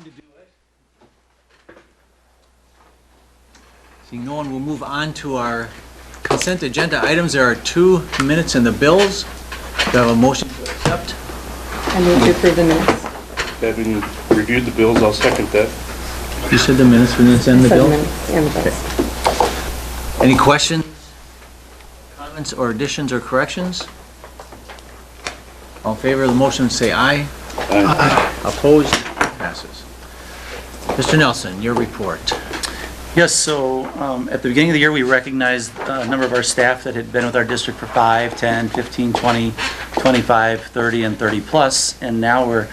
to do it? Seeing no one, we'll move on to our consent agenda items. There are 2 minutes in the bills. Do I have a motion to accept? I move to approve the minutes. Having reviewed the bills, I'll second that. You said the minutes and the bill? Minutes and the bills. Any questions, comments, or additions or corrections? All in favor of the motion, say aye. Aye. Opposed? Passes. Mr. Nelson, your report. Yes, so at the beginning of the year, we recognized a number of our staff that had been with our district for 5, 10, 15, 20, 25, 30, and 30 plus, and now we're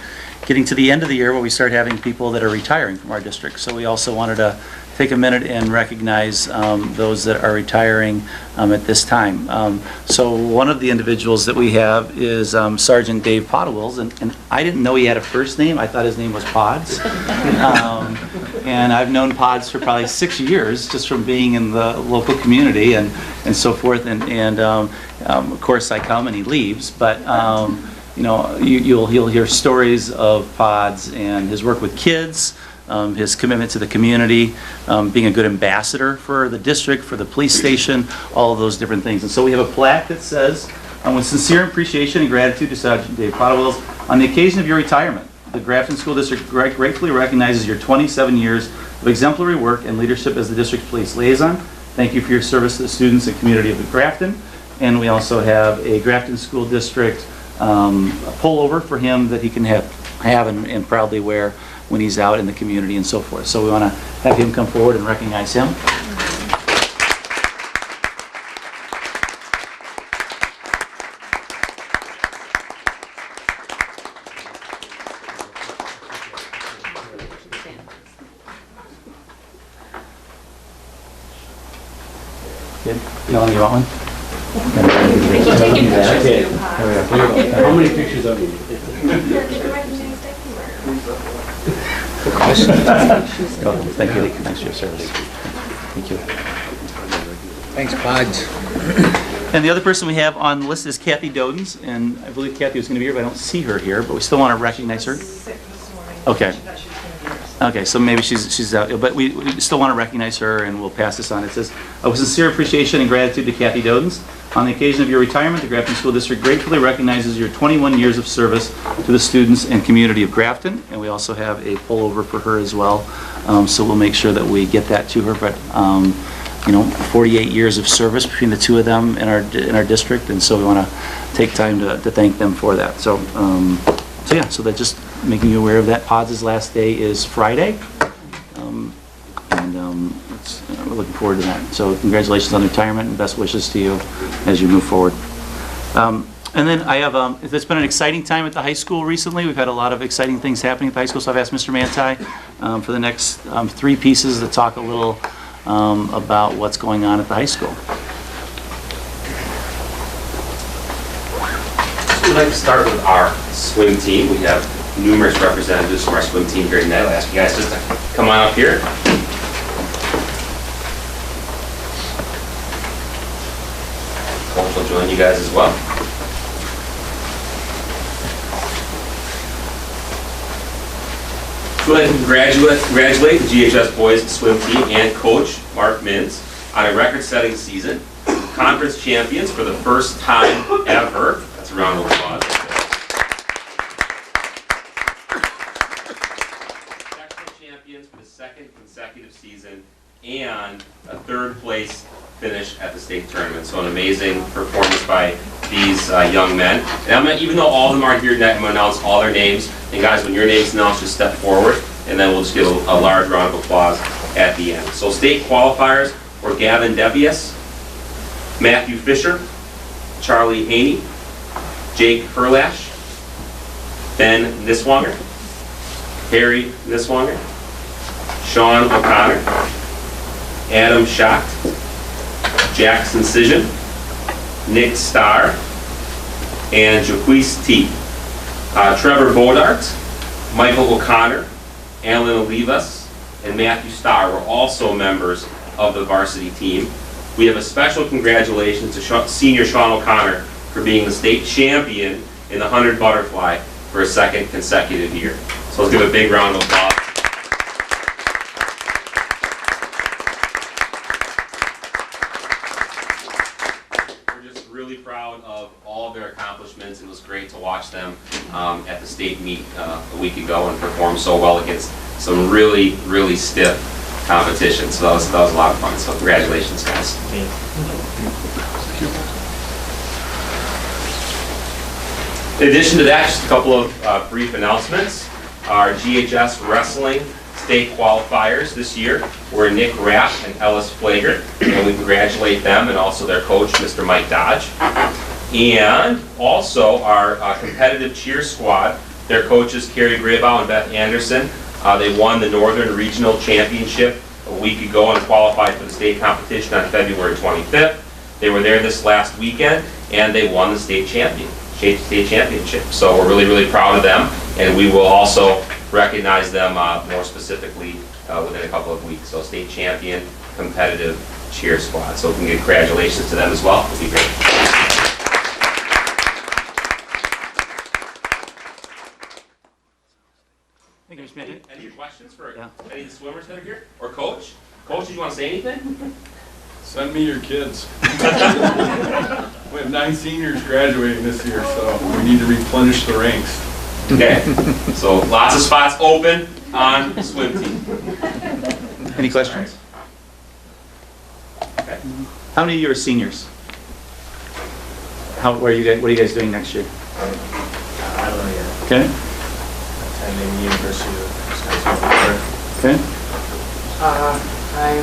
getting to the end of the year where we start having people that are retiring from our district. So we also wanted to take a minute and recognize those that are retiring at this time. So one of the individuals that we have is Sergeant Dave Podewils, and I didn't know he had a first name. I thought his name was Pods. And I've known Pods for probably 6 years, just from being in the local community and so forth. And of course I come and he leaves, but you know, you'll hear stories of Pods and his work with kids, his commitment to the community, being a good ambassador for the district, for the police station, all of those different things. And so we have a plaque that says, with sincere appreciation and gratitude to Sergeant Dave Podewils, on the occasion of your retirement, the Grafton School District gratefully recognizes your 27 years of exemplary work and leadership as the district police liaison. Thank you for your service to the students and community of Grafton. And we also have a Grafton School District pullover for him that he can have and proudly wear when he's out in the community and so forth. So we want to have him come forward and recognize him. Good. You want one? How many pictures of you? Thank you. Thanks for your service. Thank you. Thanks, Pods. And the other person we have on the list is Kathy Doedens, and I believe Kathy was going to be here, but I don't see her here, but we still want to recognize her. Okay. Okay, so maybe she's out, but we still want to recognize her, and we'll pass this on. It says, with sincere appreciation and gratitude to Kathy Doedens, on the occasion of your retirement, the Grafton School District gratefully recognizes your 21 years of service to the students and community of Grafton, and we also have a pullover for her as well, so we'll make sure that we get that to her. But you know, 48 years of service between the two of them in our district, and so we want to take time to thank them for that. So yeah, so that just making you aware of that. Pods' last day is Friday, we're looking forward to that. So congratulations on retirement and best wishes to you as you move forward. And then I have, it's been an exciting time at the high school recently. We've had a lot of exciting things happening at the high school, so I've asked Mr. Manti for the next 3 pieces to talk a little about what's going on at the high school. We'd like to start with our swim team. We have numerous representatives from our swim team here tonight. I'll ask you guys just to come on up here. Coach will join you guys as well. So I'd like to congratulate the GHS boys swim team and Coach Mark Minz on a record-setting season. Conference champions for the first time ever. That's a round of applause. Sectional champions for the 2nd consecutive season and a 3rd place finish at the state tournament. So an amazing performance by these young men. And even though all of them aren't here tonight, I'm going to announce all their names. And guys, when your name's announced, just step forward, and then we'll just give a large round of applause at the end. So state qualifiers were Gavin Debias, Matthew Fisher, Charlie Haney, Jake Herlash, Ben Niswanger, Harry Niswanger, Sean O'Connor, Adam Schacht, Jackson Cision, Nick Starr, and Jaquise T. Trevor Bodart, Michael O'Connor, Alan Olivas, and Matthew Starr were also members of the varsity team. We have a special congratulations to senior Sean O'Connor for being the state champion in the 100 butterfly for a 2nd consecutive year. So let's give a big round of applause. really proud of all of their accomplishments. It was great to watch them at the state meet a week ago and perform so well against some really, really stiff competition. So that was a lot of fun. So congratulations, guys. In addition to that, just a couple of brief announcements. Our GHS wrestling state qualifiers this year were Nick Rapp and Ellis Flagrant, and we congratulate them and also their coach, Mr. Mike Dodge. And also our competitive cheer squad, their coaches Carrie Graybow and Beth Anderson, they won the Northern Regional Championship a week ago and qualified for the state competition on February 25th. They were there this last weekend and they won the state championship. So we're really, really proud of them, and we will also recognize them more specifically within a couple of weeks. So state champion, competitive cheer squad. So we can give congratulations to them as well. It'd be great. Thank you, Mr. Manager. Any questions for Yeah. any of the swimmers that are here? Or Coach? Coach, did you want to say anything? Send me your kids. We have 9 seniors graduating this year, so we need to replenish the ranks. Okay. So lots of spots open on the swim team. Any questions? Okay. How many of you are seniors? What are you guys doing next year? I don't know yet. Okay. Attending the University of Wisconsin. Okay. I'm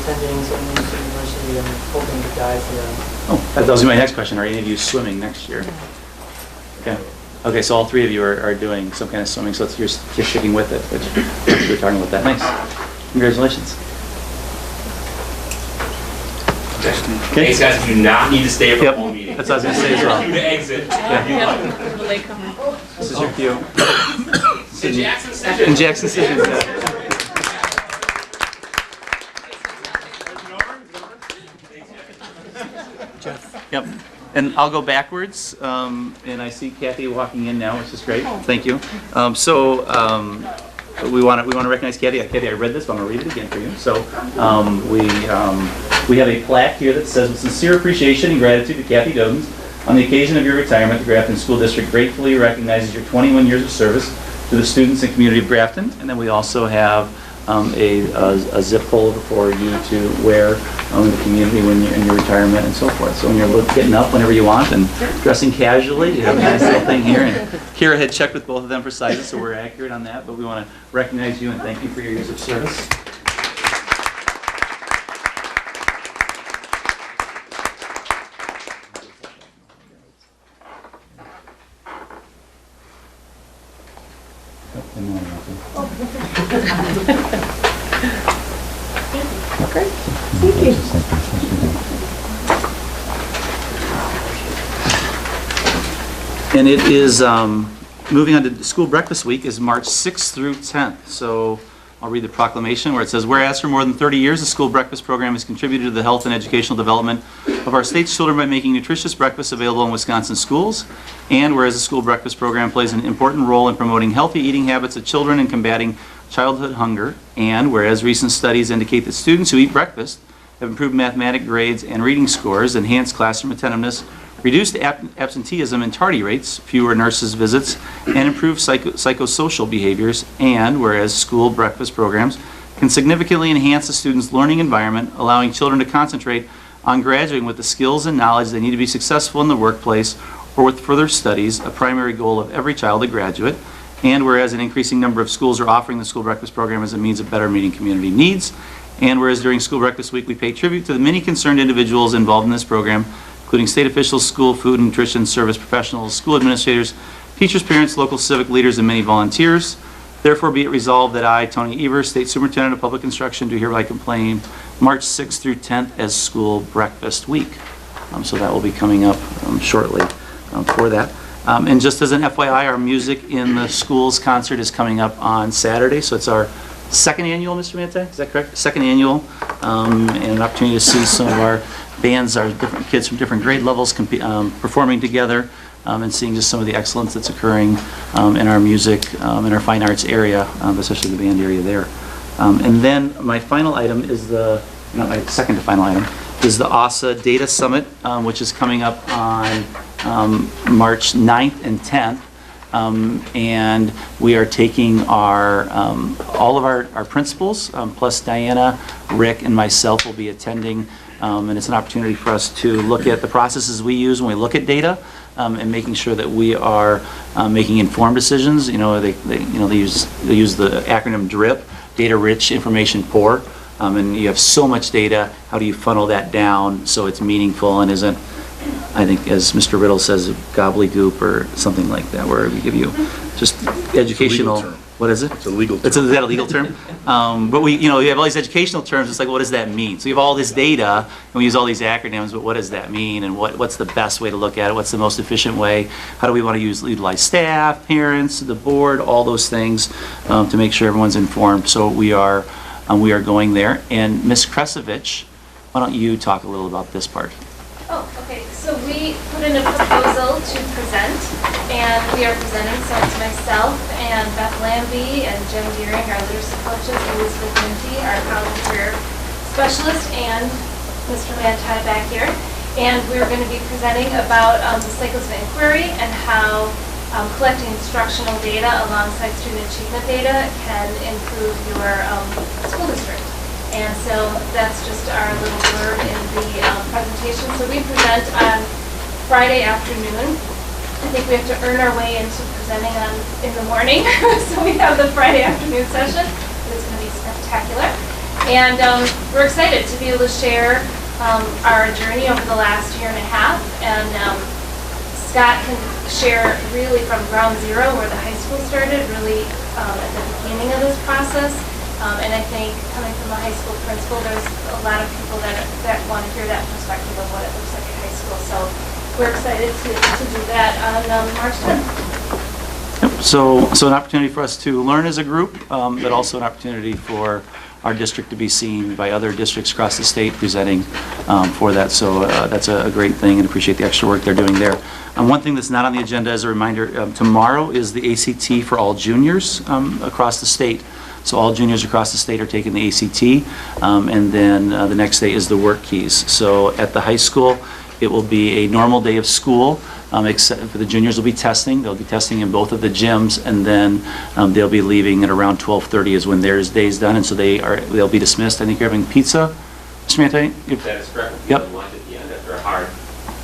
attending St. Louis University and hoping to dive here. Oh, that was my next question. Are any of you swimming next year? Okay. Okay, so all 3 of you are doing some kind of swimming, so you're sticking with it, which you're talking about that. Nice. Congratulations. Thanks, guys. You do not need to stay for the whole meeting. That's what I was going to say as well. You to exit. This is your cue. In Jackson City. In Jackson City. Yep. And I'll go backwards, and I see Kathy walking in now, which is great. Thank you. We want to recognize Kathy. Kathy, I read this, but I'm going to read it again for you. So we have a plaque here that says, "With sincere appreciation and gratitude to Kathy Doedens, on the occasion of your retirement, the Grafton School District gratefully recognizes your 21 years of service to the students and community of Grafton." And then we also have a zip folder for you to wear in the community when you're in your retirement and so forth. So when you're getting up whenever you want and dressing casually, you have a nice little thing here. And Kira had checked with both of them for sizes, so we're accurate on that. But we want to recognize you and thank you for your years of service. Great, thank you. And it is, moving on to school breakfast week is March 6th through 10th. So I'll read the proclamation where it says, "Whereas for more than 30 years, the school breakfast program has contributed to the health and educational development of our state's children by making nutritious breakfasts available in Wisconsin schools. And whereas the school breakfast program plays an important role in promoting healthy eating habits of children and combating childhood hunger. And whereas recent studies indicate that students who eat breakfast have improved mathematic grades and reading scores, enhanced classroom attentiveness, reduced absenteeism and tardy rates, fewer nurses visits, and improved psychosocial behaviors. And whereas school breakfast programs can significantly enhance the student's learning environment, allowing children to concentrate on graduating with the skills and knowledge they need to be successful in the workplace or with further studies, a primary goal of every child to graduate. And whereas an increasing number of schools are offering the school breakfast program as a means of better meeting community needs. And whereas during school breakfast week, we pay tribute to the many concerned individuals involved in this program, including state officials, school, food, and nutrition service professionals, school administrators, teachers, parents, local civic leaders, and many volunteers. Therefore, be it resolved that I, Tony Evers, State Superintendent of Public Instruction, do hereby proclaim March 6th through 10th as school breakfast week. So that will be coming up shortly for that. And just as an FYI, our Music in the Schools concert is coming up on Saturday. So it's our second annual, Mr. Mante, is that correct? Second annual, and an opportunity to see some of our bands, our different kids from different grade levels performing together, and seeing just some of the excellence that's occurring in our music, in our fine arts area, especially the band area there. And then my final item is not my second to final item, is the AWSA Data Summit, which is coming up on March 9th and 10th. And we are taking all of our principals, plus Diana, Rick, and myself will be attending. And it's an opportunity for us to look at the processes we use when we look at data, and making sure that we are making informed decisions. They use the acronym DRIP, data rich, information poor. And you have so much data, how do you funnel that down so it's meaningful and isn't, I think, as Mr. Riddle says, gobbledygook or something like that, where we give you just educational. term. What is it? It's a legal term. Is that a legal term? But we have all these educational terms. It's like, what does that mean? So you have all this data, and we use all these acronyms, but what does that mean? And what's the best way to look at it? What's the most efficient way? How do we want to utilize staff, parents, the board, all those things to make sure everyone's informed? So we are going there. And Ms. Kresovich, why don't you talk a little about this part? Oh, okay. So we put in a proposal to present, and we are presenting. So it's myself and Beth Lambie and Jen Deering, our leadership coaches, Elizabeth Minty, our college career specialist, and Mr. Manti back here. And we're going to be presenting about the cycles of inquiry and how collecting instructional data alongside student achievement data can improve your school district. And so that's just our little blurb in the presentation. So we present on Friday afternoon. I think we have to earn our way into presenting in the morning. So we have the Friday afternoon session. It's going to be spectacular. And we're excited to be able to share our journey over the last year and a half. And Scott can share really from ground zero where the high school started, really at the beginning of this process. And I think coming from a high school principal, there's a lot of people that want to hear that perspective of what it looks like at high school. So we're excited to do that on March 10th. Yep. So an opportunity for us to learn as a group, but also an opportunity for our district to be seen by other districts across the state presenting for that. So that's a great thing, and appreciate the extra work they're doing there. One thing that's not on the agenda, as a reminder, tomorrow is the ACT for all juniors across the state. So all juniors across the state are taking the ACT, and then the next day is the work keys. So at the high school, it will be a normal day of school, except for the juniors will be testing. They'll be testing in both of the gyms, and then they'll be leaving at around 12:30 is when their day's done, and so they'll be dismissed. I think you're having pizza, Mr. Manti? That is correct. Yep. Lunch at the end after hard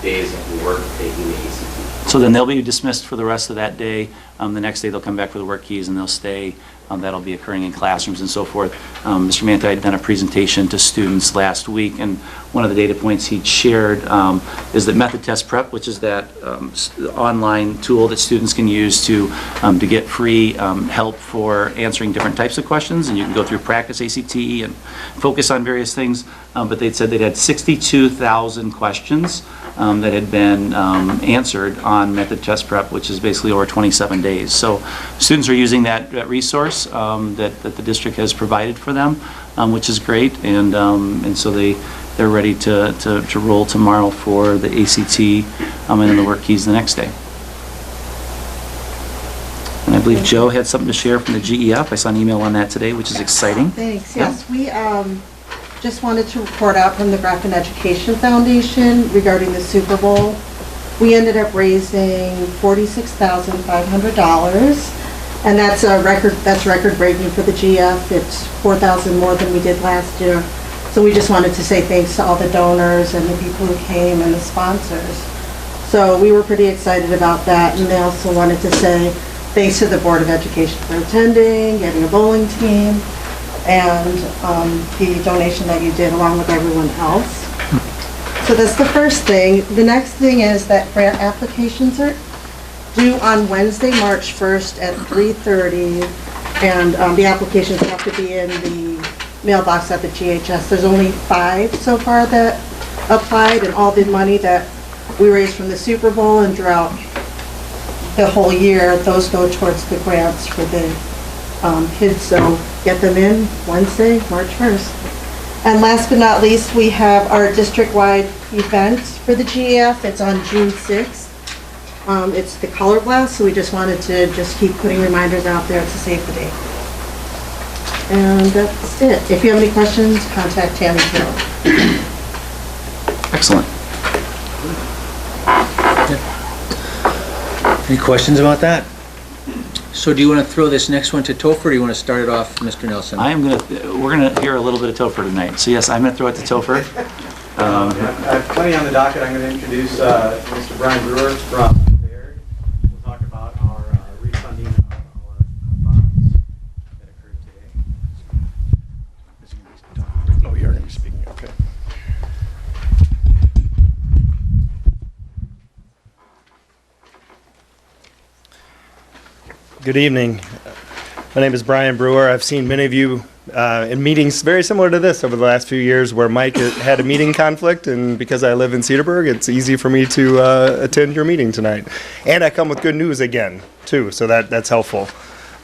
days of work taking the ACT. So then they'll be dismissed for the rest of that day. The next day they'll come back for the work keys and they'll stay. That'll be occurring in classrooms and so forth. Mr. Manti had done a presentation to students last week, and one of the data points he shared is that Method Test Prep, which is that online tool that students can use to get free help for answering different types of questions, and you can go through practice ACT and focus on various things. But they said they'd had 62,000 questions that had been answered on Method Test Prep, which is basically over 27 days. So students are using that resource that the district has provided for them, which is great, and so they're ready to roll tomorrow for the ACT, and then the work keys the next day. And I believe Joe had something to share from the GEF. I saw an email on that today, which is exciting. Thanks. Yes, we just wanted to report out from the Grafton Education Foundation regarding the Super Bowl. We ended up raising $46,500, and that's record-breaking for the GF. It's $4,000 more than we did last year. So we just wanted to say thanks to all the donors and the people who came and the sponsors. So we were pretty excited about that, and they also wanted to say thanks to the Board of Education for attending, getting a bowling team, and the donation that you did along with everyone else. So that's the first thing. The next thing is that grant applications are due on Wednesday, March 1st at 3:30, and the applications have to be in the mailbox at the GHS. There's only 5 so far that applied, and all the money that we raised from the Super Bowl and throughout the whole year, those go towards the grants for the kids. So get them in Wednesday, March 1st. And last but not least, we have our district-wide event for the GEF. It's on June 6th. It's the Color Blast, so we just wanted to just keep putting reminders out there to save the date. And that's it. If you have any questions, contact Tammy Hill. Excellent. Any questions about that? So do you want to throw this next one to Topher, or do you want to start it off, Mr. Nelson? We're gonna hear a little bit of Topher tonight. So yes, I'm gonna throw it to Topher. I have plenty on the docket. I'm going to introduce Mr. Brian Brewer from Baird. We'll talk about our refunding of our bonds that occurred today. Oh, you're going to be speaking, okay. Good evening. My name is Brian Brewer. I've seen many of you in meetings very similar to this over the last few years where Mike had a meeting conflict, and because I live in Cedarburg, it's easy for me to attend your meeting tonight. And I come with good news again, too, so that's helpful.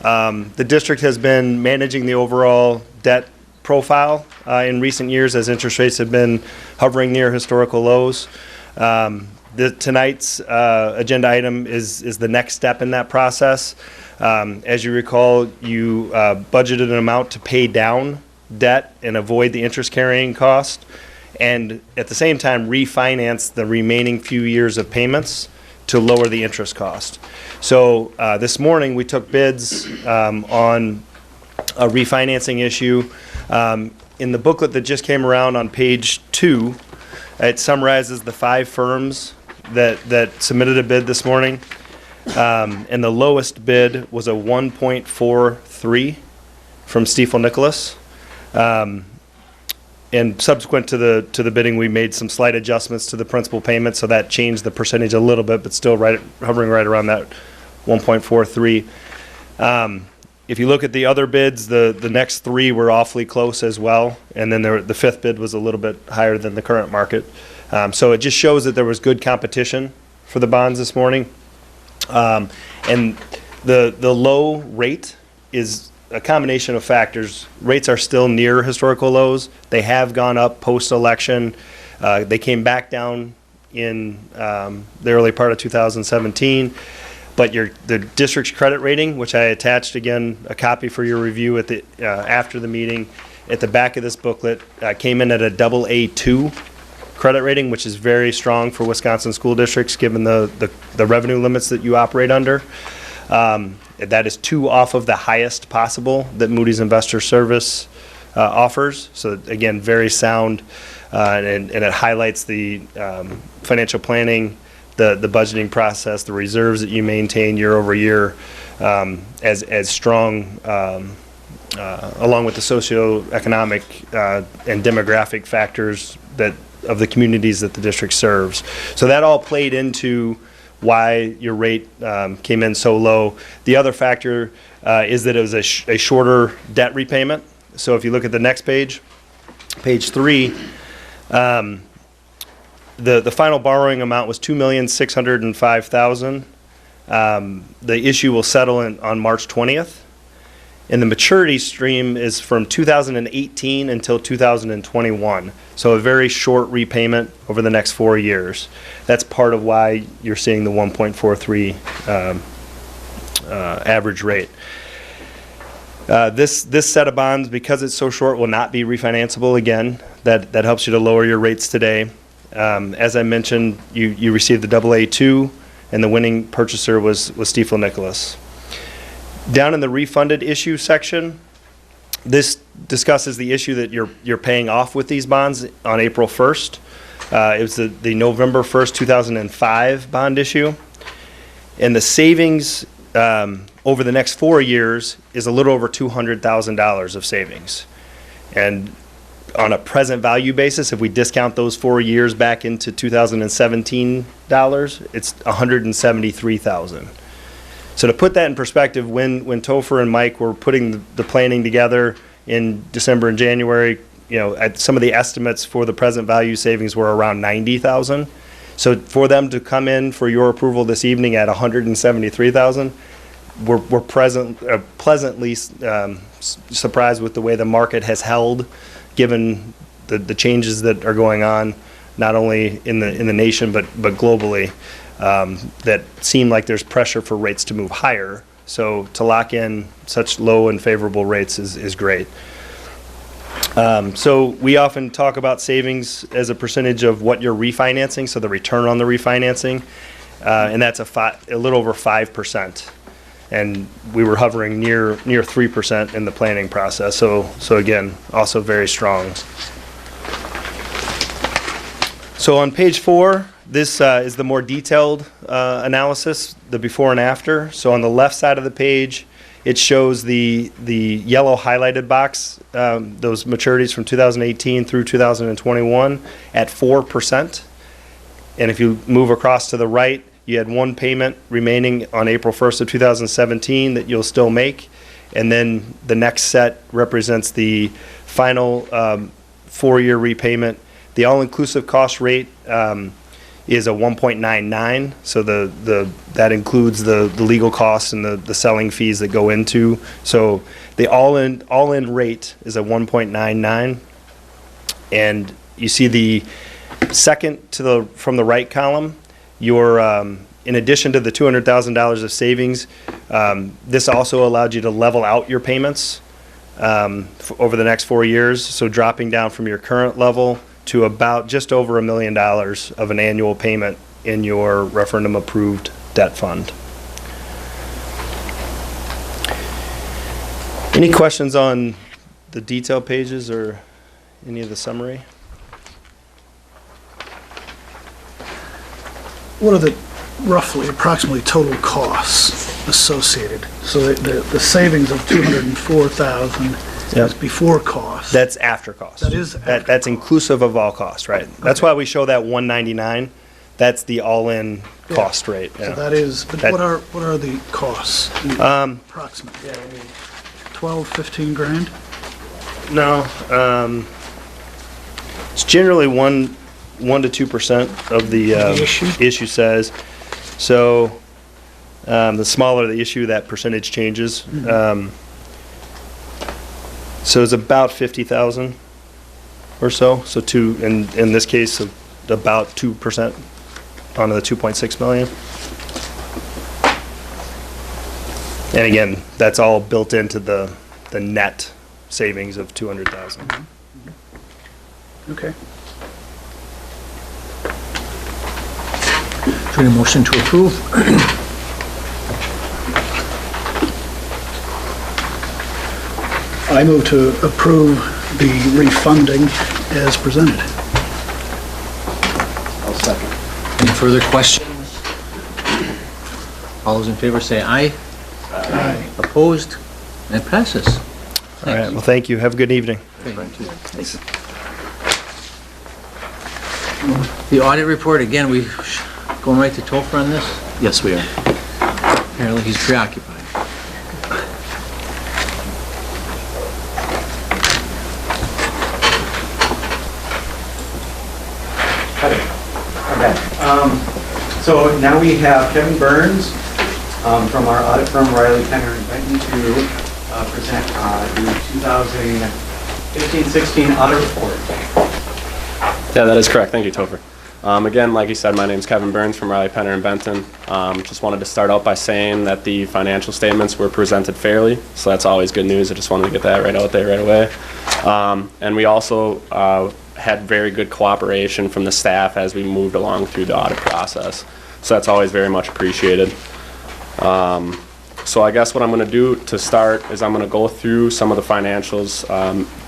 The district has been managing the overall debt profile in recent years as interest rates have been hovering near historical lows. Tonight's agenda item is the next step in that process. As you recall, you budgeted an amount to pay down debt and avoid the interest carrying cost, and at the same time refinance the remaining few years of payments to lower the interest cost. So this morning we took bids on a refinancing issue. In the booklet that just came around on page 2, it summarizes the 5 firms that submitted a bid this morning. And the lowest bid was a 1.43 from Stifel Nicholas. And subsequent to the bidding, we made some slight adjustments to the principal payment, so that changed the percentage a little bit, but still hovering right around that 1.43. If you look at the other bids, the next 3 were awfully close as well, and then the 5th bid was a little bit higher than the current market. So it just shows that there was good competition for the bonds this morning. And the low rate is a combination of factors. Rates are still near historical lows. They have gone up post-election. They came back down in the early part of 2017. But the district's credit rating, which I attached again a copy for your review at the after the meeting, at the back of this booklet, came in at a AA2 credit rating, which is very strong for Wisconsin school districts given the revenue limits that you operate under. That is 2 off of the highest possible that Moody's Investor Service offers. So again, very sound, and it highlights the financial planning, the budgeting process, the reserves that you maintain year over year as strong, along with the socioeconomic and demographic factors of the communities that the district serves. So that all played into why your rate came in so low. The other factor is that it was a shorter debt repayment. So if you look at the next page, page 3, the final borrowing amount was $2,605,000. The issue will settle on March 20th. And the maturity stream is from 2018 until 2021. So a very short repayment over the next 4 years. That's part of why you're seeing the 1.43 average rate. This set of bonds, because it's so short, will not be refinanceable again. That helps you to lower your rates today. As I mentioned, you received the AA2, and the winning purchaser was Stifel Nicholas. Down in the refunded issue section, this discusses the issue that you're paying off with these bonds on April 1st. It was the November 1st, 2005 bond issue. And the savings over the next 4 years is a little over $200,000 of savings. And on a present value basis, if we discount those 4 years back into 2017 dollars, it's $173,000. So to put that in perspective, when Topher and Mike were putting the planning together in December and January, some of the estimates for the present value savings were around $90,000. So for them to come in for your approval this evening at $173,000, we're pleasantly surprised with the way the market has held, given the changes that are going on, not only in the nation but globally. That seem like there's pressure for rates to move higher. So to lock in such low and favorable rates is great. So we often talk about savings as a percentage of what you're refinancing, so the return on the refinancing, and that's a little over 5%. And we were hovering near 3% in the planning process. So again, also very strong. So on page 4, this is the more detailed analysis, the before and after. So on the left side of the page, it shows the yellow highlighted box, those maturities from 2018 through 2021 at 4%. And if you move across to the right, you had one payment remaining on April 1st of 2017 that you'll still make. And then the next set represents the final 4-year repayment. The all-inclusive cost rate is a 1.99, so that includes the legal costs and the selling fees that go into. So the all-in rate is a 1.99, and you see the second from the right column. Your in addition to the $200,000 of savings, this also allowed you to level out your payments over the next 4 years. So dropping down from your current level to about just over $1 million of an annual payment in your referendum approved debt fund. Any questions on the detail pages or any of the summary? What are the roughly, approximately total costs associated? So the savings of $204,000 Yep. is before cost. That's after cost. That is after That's inclusive of all costs, right? That's why we show that 199. That's the all-in cost rate. So Yeah. that is, but That- what are the costs? Approximately. 12, 15 grand? No, it's generally 1 to 2% of the issue size. So the smaller the issue, that percentage changes. So it's about 50,000 or so. So in this case, about 2% onto the 2.6 million. And again, that's all built into the net savings of 200,000. Okay. Is there any motion to approve? I move to approve the refunding as presented. I'll second. Any further questions? All those in favor say aye. Aye. Opposed? And it passes. All right, well, thank you. Have a good evening. The audit report, again, we going right to Topher on this? Yes, we are. Apparently he's preoccupied. So now we have Kevin Burns from our audit firm, Riley, Penner & Benton, to present the 2015-16 audit report. Yeah, that is correct. Thank you, Topher. Again, like you said, my name is Kevin Burns from Riley, Penner & Benton. Just wanted to start out by saying that the financial statements were presented fairly, so that's always good news. I just wanted to get that right out there right away. And we also had very good cooperation from the staff as we moved along through the audit process. So that's always very much appreciated. So I guess what I'm going to do to start is I'm going to go through some of the financials,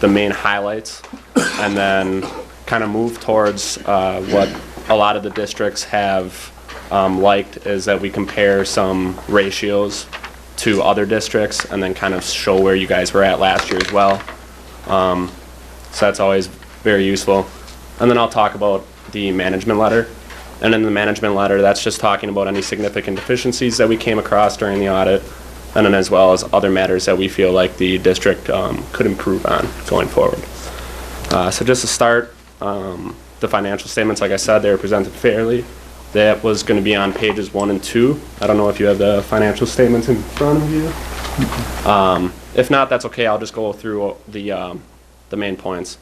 the main highlights, and then kind of move towards what a lot of the districts have liked, is that we compare some ratios to other districts and then kind of show where you guys were at last year as well. So that's always very useful. And then I'll talk about the management letter. And in the management letter, that's just talking about any significant deficiencies that we came across during the audit, and then as well as other matters that we feel like the district could improve on going forward. So just to start, the financial statements, like I said, they were presented fairly. That was going to be on pages 1 and 2. I don't know if you have the financial statements in front of you. If not, that's okay. I'll just go through the main points.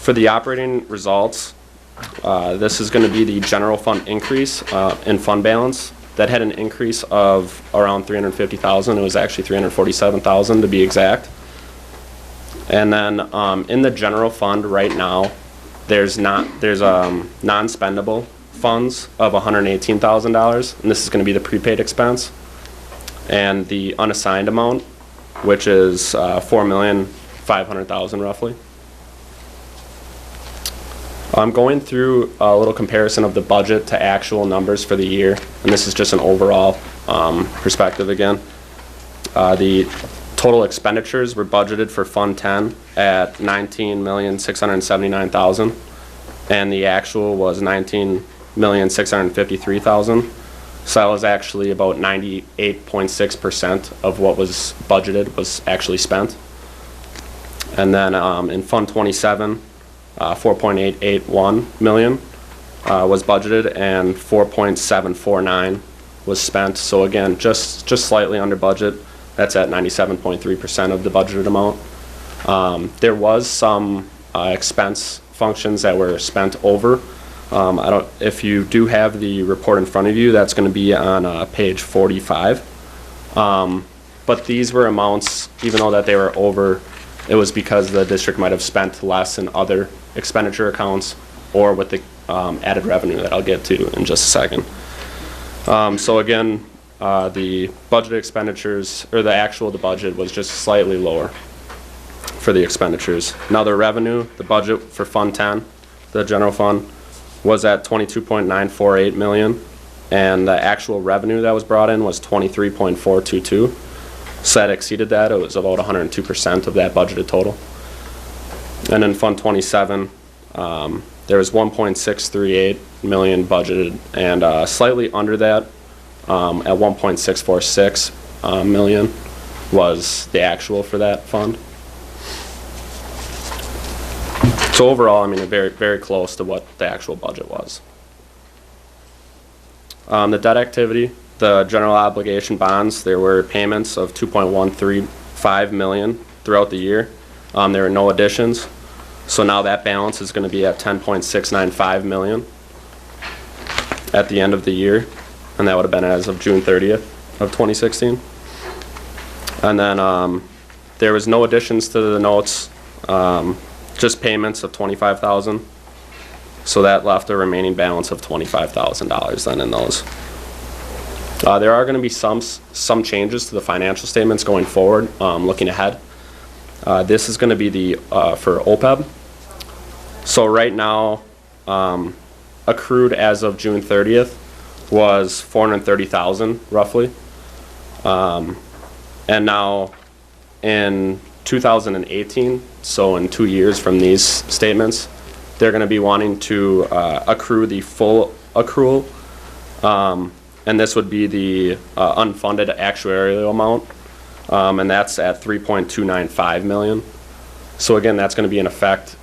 For the operating results, this is going to be the general fund increase in fund balance that had an increase of around 350,000. It was actually 347,000 to be exact. And then in the general fund right now, there's non-spendable funds of $118,000, and this is going to be the prepaid expense. And the unassigned amount, which is $4,500,000 roughly. I'm going through a little comparison of the budget to actual numbers for the year, and this is just an overall perspective again. The total expenditures were budgeted for Fund 10 at $19,679,000, and the actual was $19,653,000. So that was actually about 98.6% of what was budgeted was actually spent. And then in Fund 27, 4.881 million was budgeted, and 4.749 was spent. So again, just slightly under budget. That's at 97.3% of the budgeted amount. There was some expense functions that were spent over. If you do have the report in front of you, that's going to be on page 45. But these were amounts, even though that they were over, it was because the district might have spent less in other expenditure accounts or with the added revenue that I'll get to in just a second. So again, the budget expenditures, or the actual, the budget was just slightly lower for the expenditures. Now the revenue, the budget for Fund 10, the general fund, was at 22.948 million, and the actual revenue that was brought in was 23.422. So that exceeded that. It was about 102% of that budgeted total. And in Fund 27, there was 1.638 million budgeted, and slightly under that, at 1.646 million was the actual for that fund. So overall, I mean, very, very close to what the actual budget was. The debt activity, the general obligation bonds, there were payments of 2.135 million throughout the year. There were no additions. So now that balance is going to be at 10.695 million at the end of the year. And that would have been as of June 30th of 2016. And then there was no additions to the notes. Just payments of $25,000, so that left a remaining balance of $25,000 then in those. There are going to be some changes to the financial statements going forward, looking ahead. This is going to be the for OPEB. So right now, accrued as of June 30th was $430,000 roughly, and now in 2018, so in 2 years from these statements, they're going to be wanting to accrue the full accrual, and this would be the unfunded actuarial amount, and that's at 3.295 million. So again, that's going to be in effect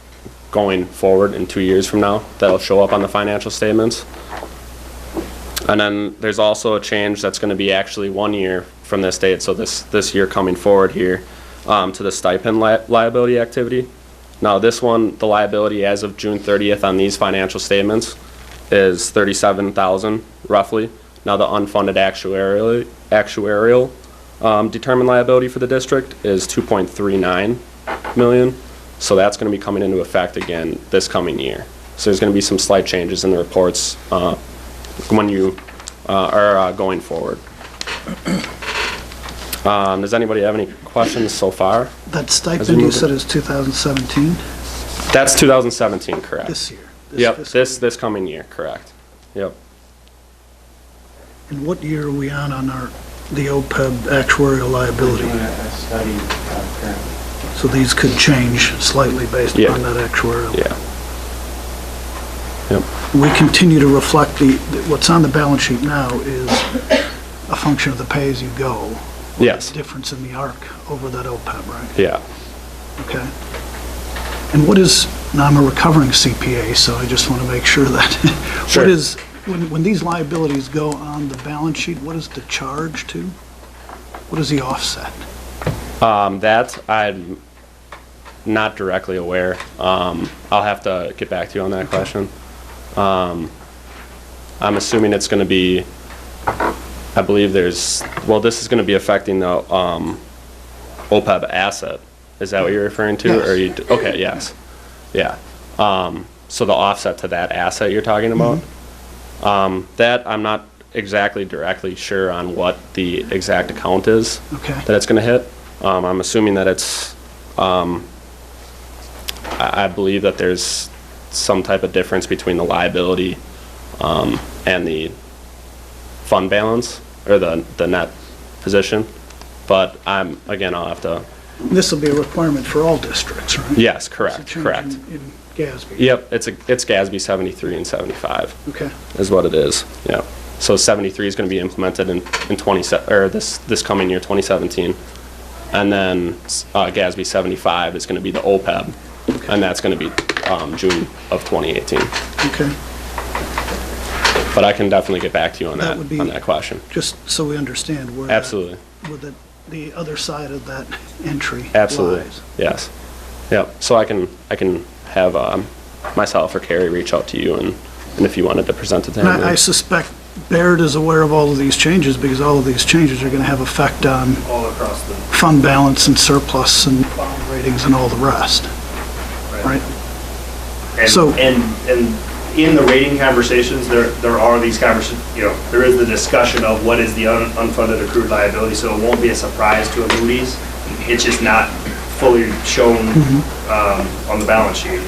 going forward in 2 years from now. That'll show up on the financial statements. And then there's also a change that's going to be actually 1 year from this date, so this year coming forward here, to the stipend liability activity. Now this one, the liability as of June 30th on these financial statements is $37,000 roughly. Now the unfunded actuarial determined liability for the district is $2.39 million. So that's going to be coming into effect again this coming year. So there's going to be some slight changes in the reports when you are going forward. Does anybody have any questions so far? That stipend you said is 2017? That's 2017, correct. This year? Yep, this coming year, correct. Yep. And what year are we on the OPEB actuarial liability? So these could change slightly based upon that actuarial? Yeah. Yep. We continue to reflect what's on the balance sheet now is a function of the pay-as-you-go. Yes. Difference in the ARC over that OPEB, right? Yeah. Okay. And what is, now I'm a recovering CPA, so I just want to make sure that, Sure. what is, when these liabilities go on the balance sheet, what is the charge to? What is the offset? That I'm not directly aware. I'll have to get back to you on that question. I'm assuming it's going to be I believe there's, well, this is going to be affecting the OPEB asset. Is that what you're referring to? Yes. Or you, okay, yes. Yeah. So the offset to that asset you're talking about? That I'm not exactly directly sure on what the exact account is Okay. that it's going to hit. I'm assuming that it's, I believe that there's some type of difference between the liability and the fund balance, or the net position. But again, I'll have to. This will be a requirement for all districts, right? Yes, It's a correct, change correct. In GASB. Yep, it's GASB 73 and 75 Okay. is what it is. Yeah. So 73 is going to be implemented in this coming year, 2017, and then GASB 75 is going to be the OPEB, and that's going to be June of 2018. Okay. But I can definitely get back to you on That that would be- on that question. Just so we understand where. Absolutely. Where the other side of that entry Absolutely. lies. Yes. Yep. So I can have myself or Carrie reach out to you, and if you wanted to present it to him. And I suspect Baird is aware of all of these changes, because all of these changes are going to have effect on All across the, fund balance and surplus and bond ratings and all the rest, right? And, So- and in the rating conversations, there are these conversations, there is the discussion of what is the unfunded accrued liability, so it won't be a surprise to a Moody's. It's just not fully shown on the balance sheet.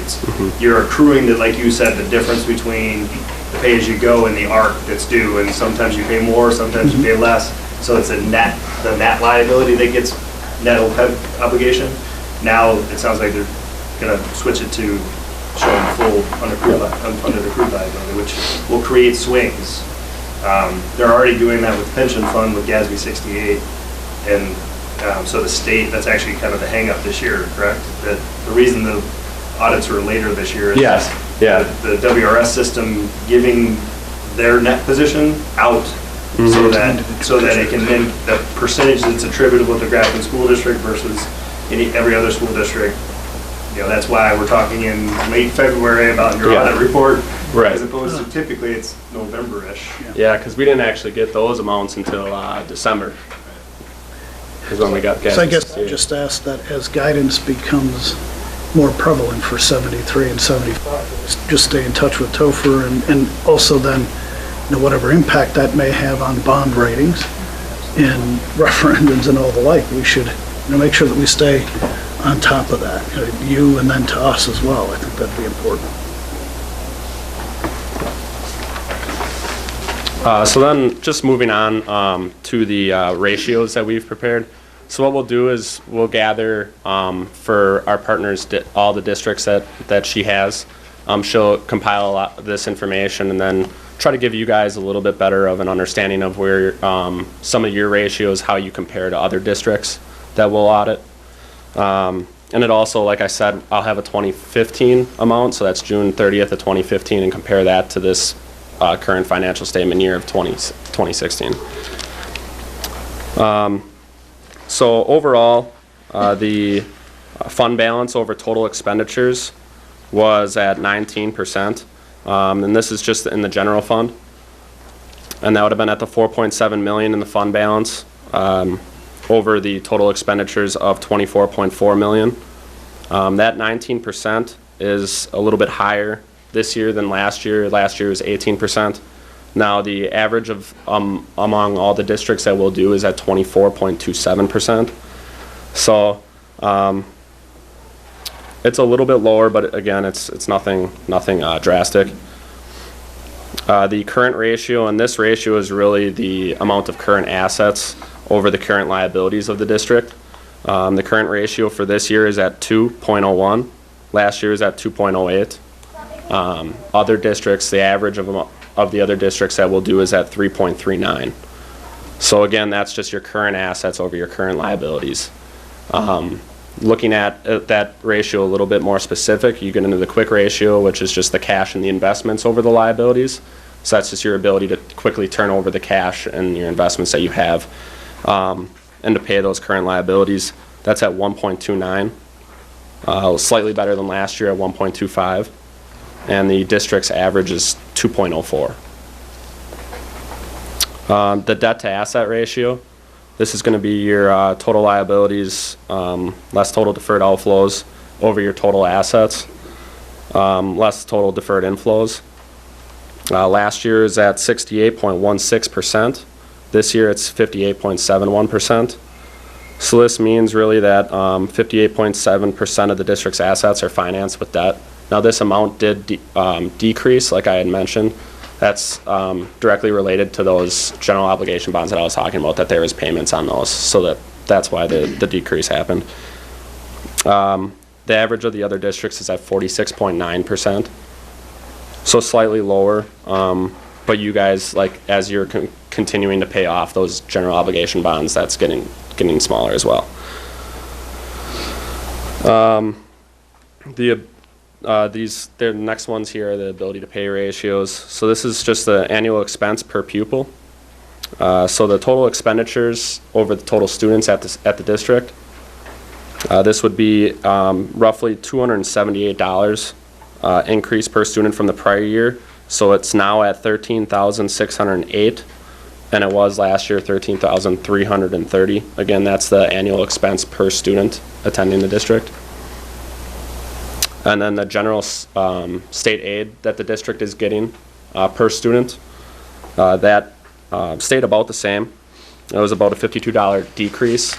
You're accruing the, like you said, the difference between the pay-as-you-go and the ARC that's due, and sometimes you pay more, sometimes you pay less, so it's the net liability that gets net OPEB obligation. Now, it sounds like they're gonna switch it to showing full unfunded accrued liability, which will create swings. They're already doing that with the pension fund with GASB 68, and so the state, that's actually kind of the hang-up this year, correct? That the reason the audits were later this year is Yes. Yeah. the WRS system giving their net position out so that it can then, the percentage that's attributable to Grafton School District versus every other school district. That's why we're talking in late February about your audit report, Right. as opposed to typically it's November-ish. Yeah, because we didn't actually get those amounts until December. Is when we got GASB. So I guess 68. I'll just ask that as guidance becomes more prevalent for 73 and 75, just stay in touch with Topher, and also then, whatever impact that may have on bond ratings and referendums and all the like, we should make sure that we stay on top of that, you and then to us as well. I think that'd be important. So then, just moving on to the ratios that we've prepared. So what we'll do is we'll gather for our partners, all the districts that she has. She'll compile a lot of this information and then try to give you guys a little bit better of an understanding of where some of your ratios, how you compare to other districts that we'll audit. And it also, like I said, I'll have a 2015 amount, so that's June 30th of 2015, and compare that to this current financial statement year of 2016. So overall, the fund balance over total expenditures was at 19%, and this is just in the general fund. And that would have been at the 4.7 million in the fund balance over the total expenditures of 24.4 million. That 19% is a little bit higher this year than last year. Last year was 18%. Now the average of among all the districts that we'll do is at 24.27%. So it's a little bit lower, but again, it's nothing drastic. The current ratio, and this ratio is really the amount of current assets over the current liabilities of the district. The current ratio for this year is at 2.01. Last year is at 2.08. Other districts, the average of the other districts that we'll do is at 3.39. So again, that's just your current assets over your current liabilities. Looking at that ratio a little bit more specific, you get into the quick ratio, which is just the cash and the investments over the liabilities. So that's just your ability to quickly turn over the cash and your investments that you have and to pay those current liabilities. That's at 1.29, slightly better than last year at 1.25. And the district's average is 2.04. The debt to asset ratio, this is going to be your total liabilities less total deferred outflows over your total assets, less total deferred inflows. Last year is at 68.16%. This year it's 58.71%. So this means really that 58.7% of the district's assets are financed with debt. Now this amount did decrease, like I had mentioned. That's directly related to those general obligation bonds that I was talking about, that there was payments on those. So that's why the decrease happened. The average of the other districts is at 46.9%. So slightly lower, but you guys, like, as you're continuing to pay off those general obligation bonds, that's getting smaller as well. The next ones here are the ability to pay ratios. So this is just the annual expense per pupil. So the total expenditures over the total students at the district. This would be roughly $278 increase per student from the prior year. So it's now at $13,608, and it was last year $13,330. Again, that's the annual expense per student attending the district. And then the general state aid that the district is getting per student, that stayed about the same. It was about a $52 decrease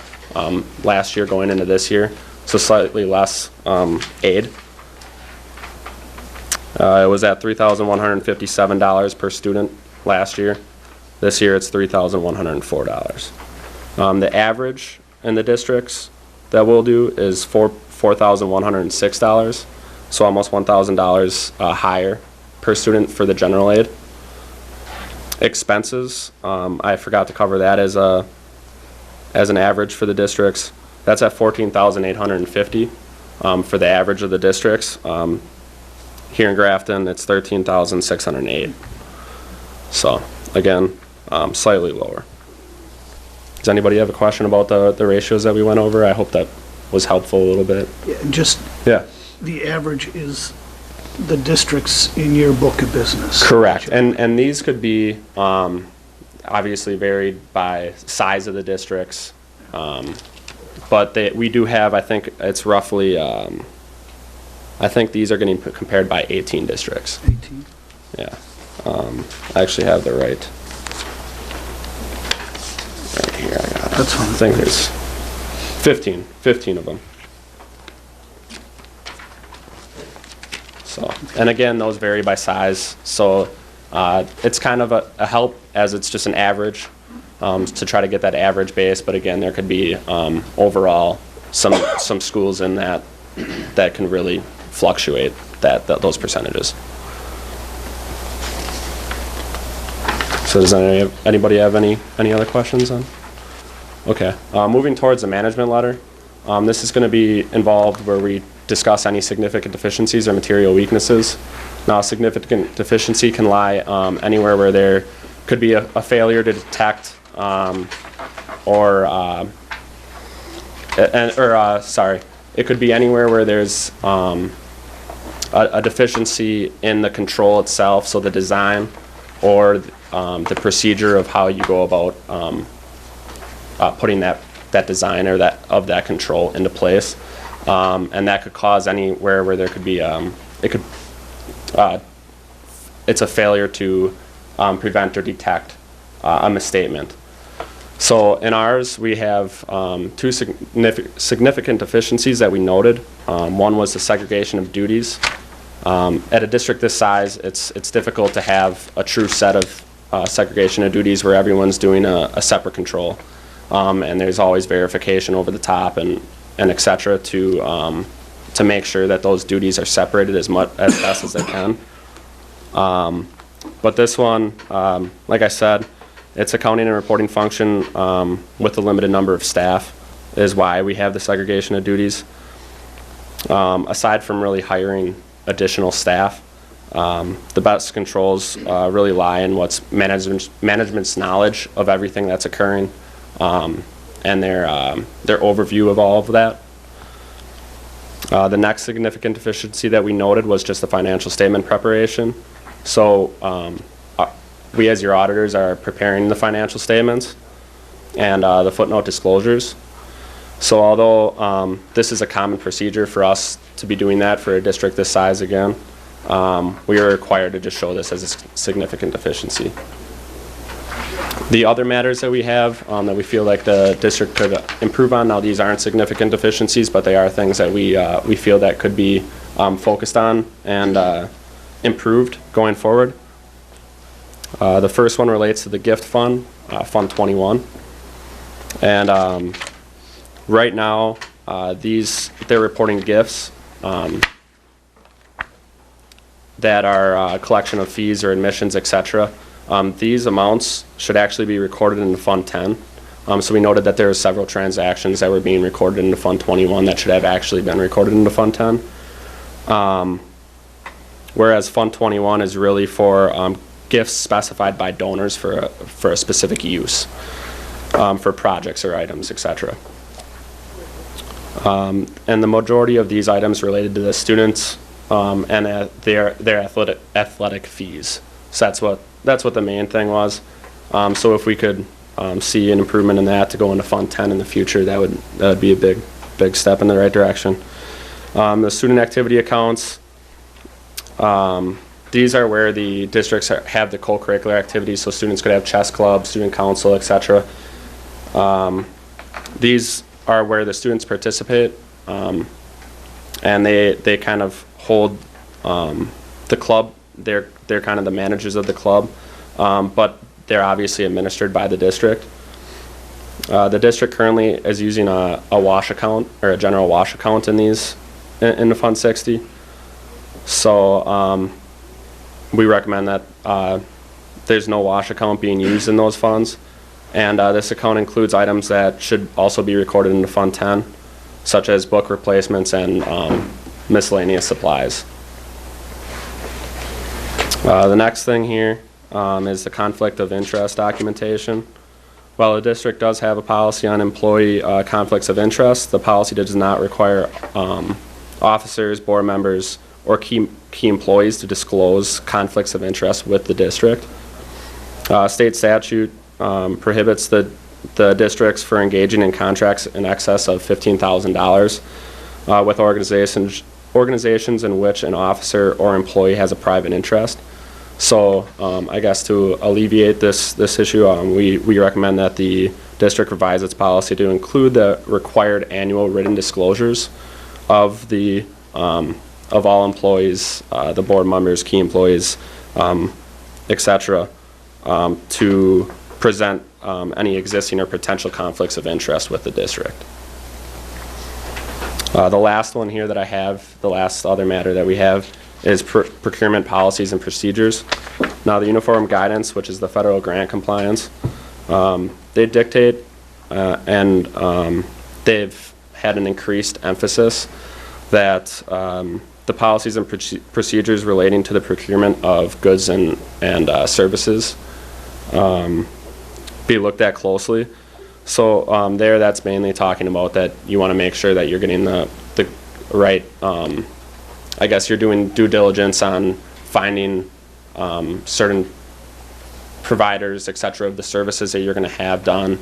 last year going into this year, so slightly less aid. It was at $3,157 per student last year. This year it's $3,104. The average in the districts that we'll do is $4,106, so almost $1,000 higher per student for the general aid. Expenses, I forgot to cover that as an average for the districts. That's at $14,850 for the average of the districts. Here in Grafton, it's $13,608. So again, slightly lower. Does anybody have a question about the ratios that we went over? I hope that was helpful a little bit. Yeah, and just Yeah. the average is the districts in your book of business. Correct. And these could be obviously varied by size of the districts. But we do have, I think it's roughly, I think these are getting compared by 18 districts. 18. Yeah. I actually have the right here. I got it. That's fine. I think there's 15 of them. So, and again, those vary by size. So it's kind of a help, as it's just an average to try to get that average base. But again, there could be overall some schools in that can really fluctuate those percentages. So does anybody have any other questions on? Okay, moving towards the management letter. This is going to be involved where we discuss any significant deficiencies or material weaknesses. Now, a significant deficiency can lie anywhere where there could be a failure to detect it could be anywhere where there's a deficiency in the control itself, so the design or the procedure of how you go about putting that design or that control into place, and that could cause anywhere where there could be it's a failure to prevent or detect a misstatement. So in ours, we have two significant deficiencies that we noted. One was the segregation of duties. At a district this size, it's difficult to have a true set of segregation of duties where everyone's doing a separate control, and there's always verification over the top and et cetera to make sure that those duties are separated as best as they can. But this one, like I said, it's accounting and reporting function with a limited number of staff is why we have the segregation of duties. Aside from really hiring additional staff, the best controls really lie in what's management's knowledge of everything that's occurring, and their overview of all of that. The next significant deficiency that we noted was just the financial statement preparation. So we as your auditors are preparing the financial statements and the footnote disclosures. So although this is a common procedure for us to be doing that for a district this size again, we are required to just show this as a significant deficiency. The other matters that we have that we feel like the district could improve on, now these aren't significant deficiencies, but they are things that we feel that could be focused on and improved going forward. The first one relates to the gift fund, Fund 21. And right now, they're reporting gifts that are a collection of fees or admissions, etc. These amounts should actually be recorded in Fund 10. So we noted that there are several transactions that were being recorded into Fund 21 that should have actually been recorded into Fund 10. Whereas Fund 21 is really for gifts specified by donors for a specific use, for projects or items, etc. And the majority of these items related to the students and their athletic fees. So that's what the main thing was. So if we could see an improvement in that to go into Fund 10 in the future, that would be a big step in the right direction. The student activity accounts, these are where the districts have the co-curricular activities, so students could have chess club, student council, etc. These are where the students participate, and they kind of hold the club. They're kind of the managers of the club, but they're obviously administered by the district. The district currently is using a wash account, or a general wash account in the Fund 60. So we recommend that there's no wash account being used in those funds. And this account includes items that should also be recorded into Fund 10, such as book replacements and miscellaneous supplies. The next thing here is the conflict of interest documentation. While the district does have a policy on employee conflicts of interest, the policy does not require officers, board members, or key employees to disclose conflicts of interest with the district. State statute prohibits the districts for engaging in contracts in excess of $15,000 with organizations in which an officer or employee has a private interest. So I guess to alleviate this issue, we recommend that the district revise its policy to include the required annual written disclosures of all employees, the board members, key employees, etc., to present any existing or potential conflicts of interest with the district. The last one here that I have, the last other matter that we have, is procurement policies and procedures. Now, the uniform guidance, which is the federal grant compliance, they dictate and they've had an increased emphasis that the policies and procedures relating to the procurement of goods and services be looked at closely. So that's mainly talking about that you want to make sure that you're getting the right, I guess you're doing due diligence on finding certain providers, et cetera, of the services that you're going to have done,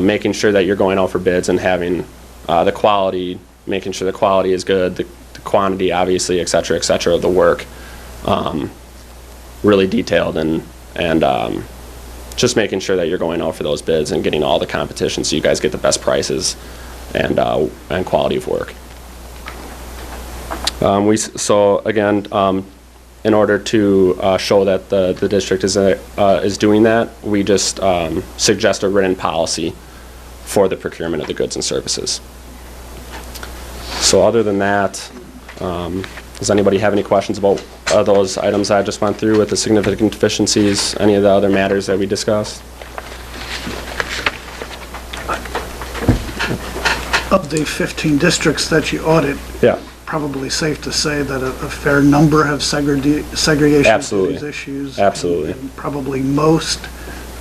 making sure that you're going out for bids and having the quality, making sure the quality is good, the quantity, obviously, et cetera, of the work, really detailed and just making sure that you're going out for those bids and getting all the competition so you guys get the best prices and quality of work. So again, in order to show that the district is doing that, we just suggest a written policy for the procurement of the goods and services. So other than that, does anybody have any questions about those items I just went through with the significant deficiencies, any of the other matters that we discussed? Of the 15 districts that you audit, yeah, probably safe to say that a fair number have segregation Absolutely. of these issues. Absolutely. And probably most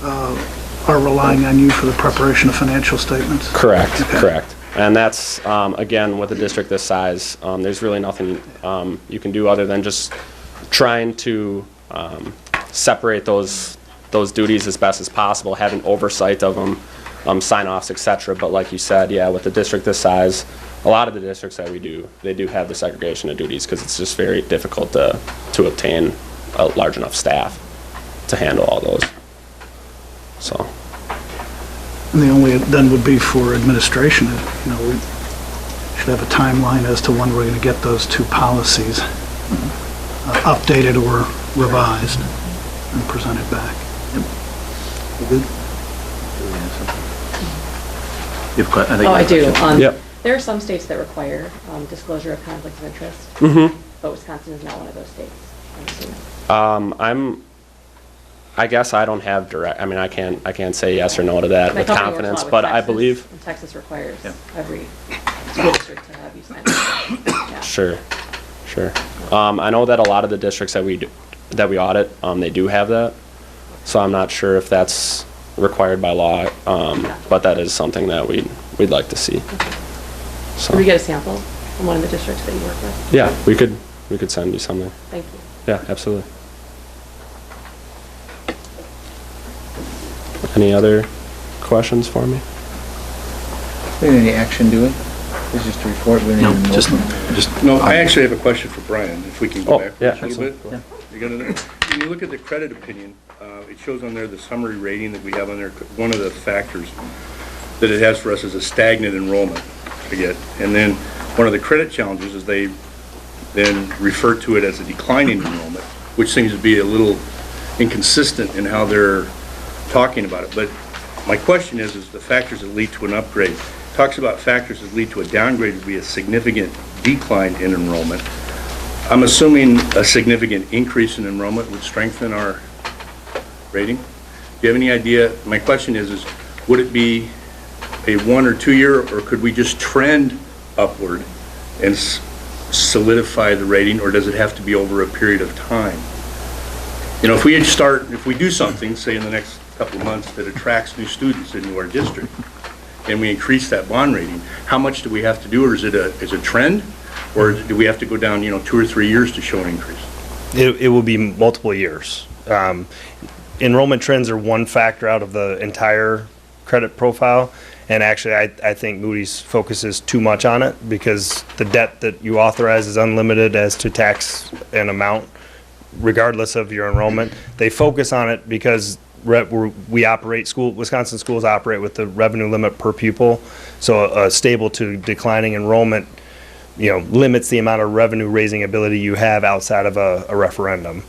are relying on you for the preparation of financial statements. Correct, Okay. correct. And that's, again, with a district this size, there's really nothing you can do other than just trying to separate those those duties as best as possible, having oversight of them, sign-offs, et cetera. But like you said, yeah, with a district this size, a lot of the districts that we do, they do have the segregation of duties because it's just very difficult to obtain a large enough staff to handle all those. So. And the only then would be for administration, you know, we should have a timeline as to when we're going to get those two policies updated or revised and presented back. You good? I do. Yep. There are some states that require disclosure of conflict of interest, but Wisconsin is not one of those states, I'm assuming. I guess I don't have direct, I mean, I can't say yes or no to that My with company works a confidence, lot with but I Texas, believe. and Texas requires every school district to have you sign it. Yeah. Sure. I know that a lot of the districts that we audit, they do have that. So I'm not sure if that's required by law, but that is something that we'd like to see. So. Can we get a sample from one of the districts that you work with? Yeah, we could send you something. Thank you. Yeah, absolutely. Any other questions for me? Any action, do we? It's just a report. We No, need just no. I actually have a question for Brian. If we can go back yeah, a little bit. Yeah. You got it. When you look at the credit opinion, it shows on there the summary rating that we have on there. One of the factors that it has for us is a stagnant enrollment. And then one of the credit challenges is they then refer to it as a declining enrollment, which seems to be a little inconsistent in how they're talking about it. But my question is the factors that lead to an upgrade. It talks about factors that lead to a downgrade would be a significant decline in enrollment. I'm assuming a significant increase in enrollment would strengthen our rating. Do you have any idea? My question is would it be a 1 or 2 year, or could we just trend upward and solidify the rating, or does it have to be over a period of time? You know, if we do something, say in the next couple of months, that attracts new students into our district, and we increase that bond rating, how much do we have to do, or is it a trend, or do we have to go down, 2 or 3 years to show an increase? It will be multiple years. Enrollment trends are one factor out of the entire credit profile, and actually I think Moody's focuses too much on it because the debt that you authorize is unlimited as to tax and amount, regardless of your enrollment. They focus on it because Wisconsin schools operate with the revenue limit per pupil, so a stable to declining enrollment, limits the amount of revenue raising ability you have outside of a referendum.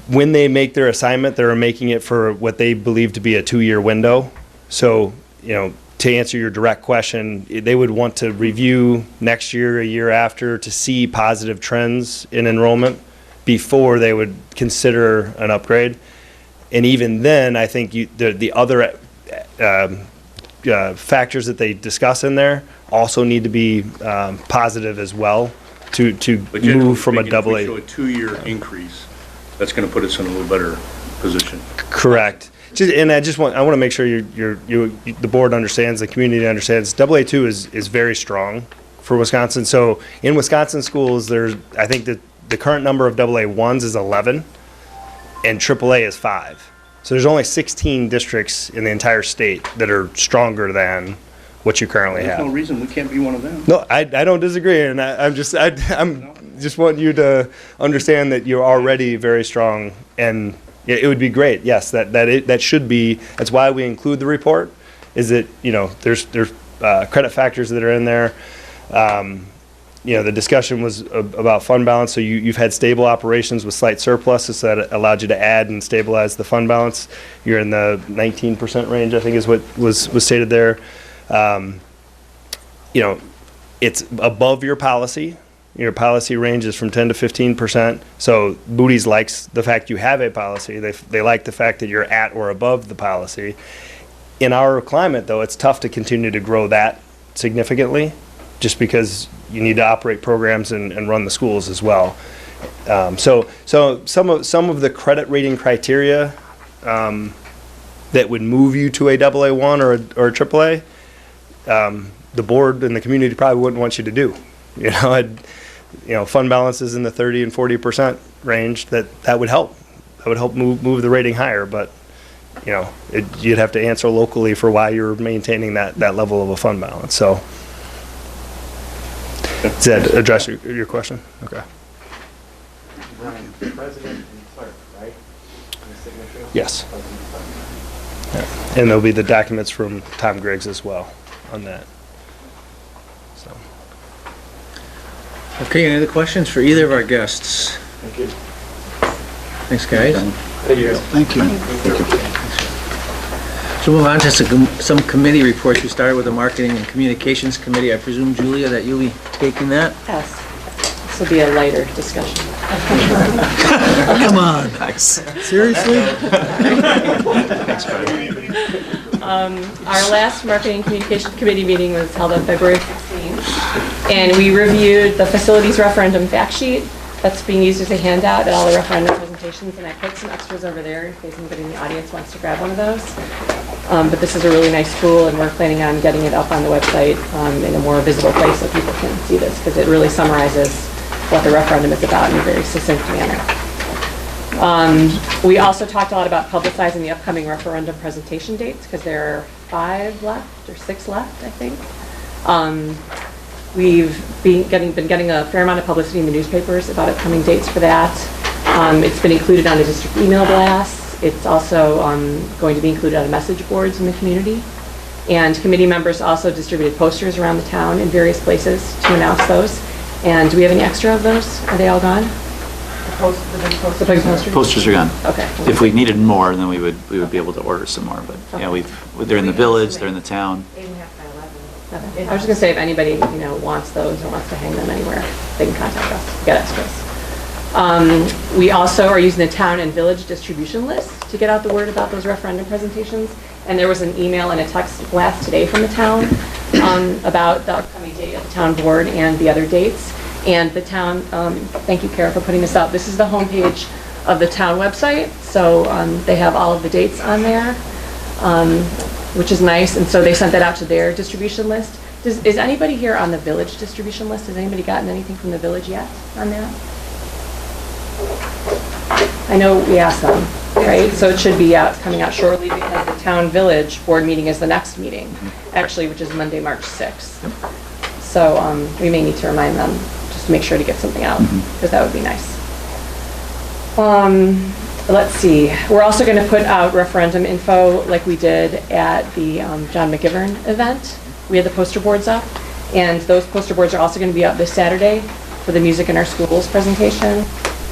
When they make their assignment, they're making it for what they believe to be a 2-year window. So, to answer your direct question, they would want to review next year, a year after, to see positive trends in enrollment before they would consider an upgrade. And even then, I think the other factors that they discuss in there also need to be positive as well to move from a double A. If we show a 2-year increase, that's going to put us in a little better position. Correct. And I want to make sure the board understands, the community understands, AA2 is very strong for Wisconsin. So in Wisconsin schools, I think that the current number of AA1s is 11, and AAA is 5. So there's only 16 districts in the entire state that are stronger than what you currently have. There's no reason we can't be one of them. No, I don't disagree, and I'm just want you to understand that you're already very strong, and it would be great. Yes, that should be. That's why we include the report. Is that there's credit factors that are in there. The discussion was about fund balance. So you've had stable operations with slight surpluses that allowed you to add and stabilize the fund balance. You're in the 19% range, I think, is what was stated there. It's above your policy. Your policy range is from 10 to 15%. So Moody's likes the fact you have a policy. They like the fact that you're at or above the policy. In our climate, though, it's tough to continue to grow that significantly, just because you need to operate programs and run the schools as well. So some of the credit rating criteria that would move you to a AA1 or a AAA, the board and the community probably wouldn't want you to do. fund balances in the 30 and 40% range, that would help. That would help move the rating higher, but you'd have to answer locally for why you're maintaining that level of a fund balance. So does that address your question? Okay. Brian, president and clerk, right? And the signature? Yes. Yeah. And there'll be the documents from Tom Griggs as well on that. So. Okay, any other questions for either of our guests? Thank you. Thanks, guys. Thank you. Thank you. So move on to some committee reports. We started with the Marketing and Communications Committee. I presume, Julia, that you'll be taking that? Yes. This will be a lighter discussion. Come on. Seriously? Our last Marketing and Communications Committee meeting was held on February 16th, and we reviewed the facilities referendum fact sheet that's being used as a handout at all the referendum presentations, and I put some extras over there in case anybody in the audience wants to grab one of those. But this is a really nice tool, and we're planning on getting it up on the website in a more visible place so people can see this, because it really summarizes what the referendum is about in a very succinct manner. We also talked a lot about publicizing the upcoming referendum presentation dates, because there are 5 left, or 6 left, I think. We've been getting a fair amount of publicity in the newspapers about upcoming dates for that. It's been included on the district email blasts. It's also going to be included on message boards in the community. And committee members also distributed posters around the town in various places to announce those. And do we have any extra of those? Are they all gone? The big posters? Posters are gone. Okay. If we needed more, then we would be able to order some more, but yeah, they're in the village, they're in the town. Okay. I was just gonna say, if anybody, wants those or wants to hang them anywhere, they can contact us, get extras. We also are using the town and village distribution list to get out the word about those referendum presentations. And there was an email and a text blast today from the town about the upcoming date of the town board and the other dates. And the town, thank you, Kara, for putting this up. This is the homepage of the town website. So they have all of the dates on there. Which is nice, and so they sent that out to their distribution list. Is anybody here on the village distribution list? Has anybody gotten anything from the village yet on that? I know we asked them, right? So it should be coming out shortly, because the town village board meeting is the next meeting, actually, which is Monday, March 6th. So we may need to remind them just to make sure to get something out, because that would be nice. Let's see, we're also going to put out referendum info like we did at the John McGivern event. We had the poster boards up, and those poster boards are also going to be up this Saturday for the Music in Our Schools presentation.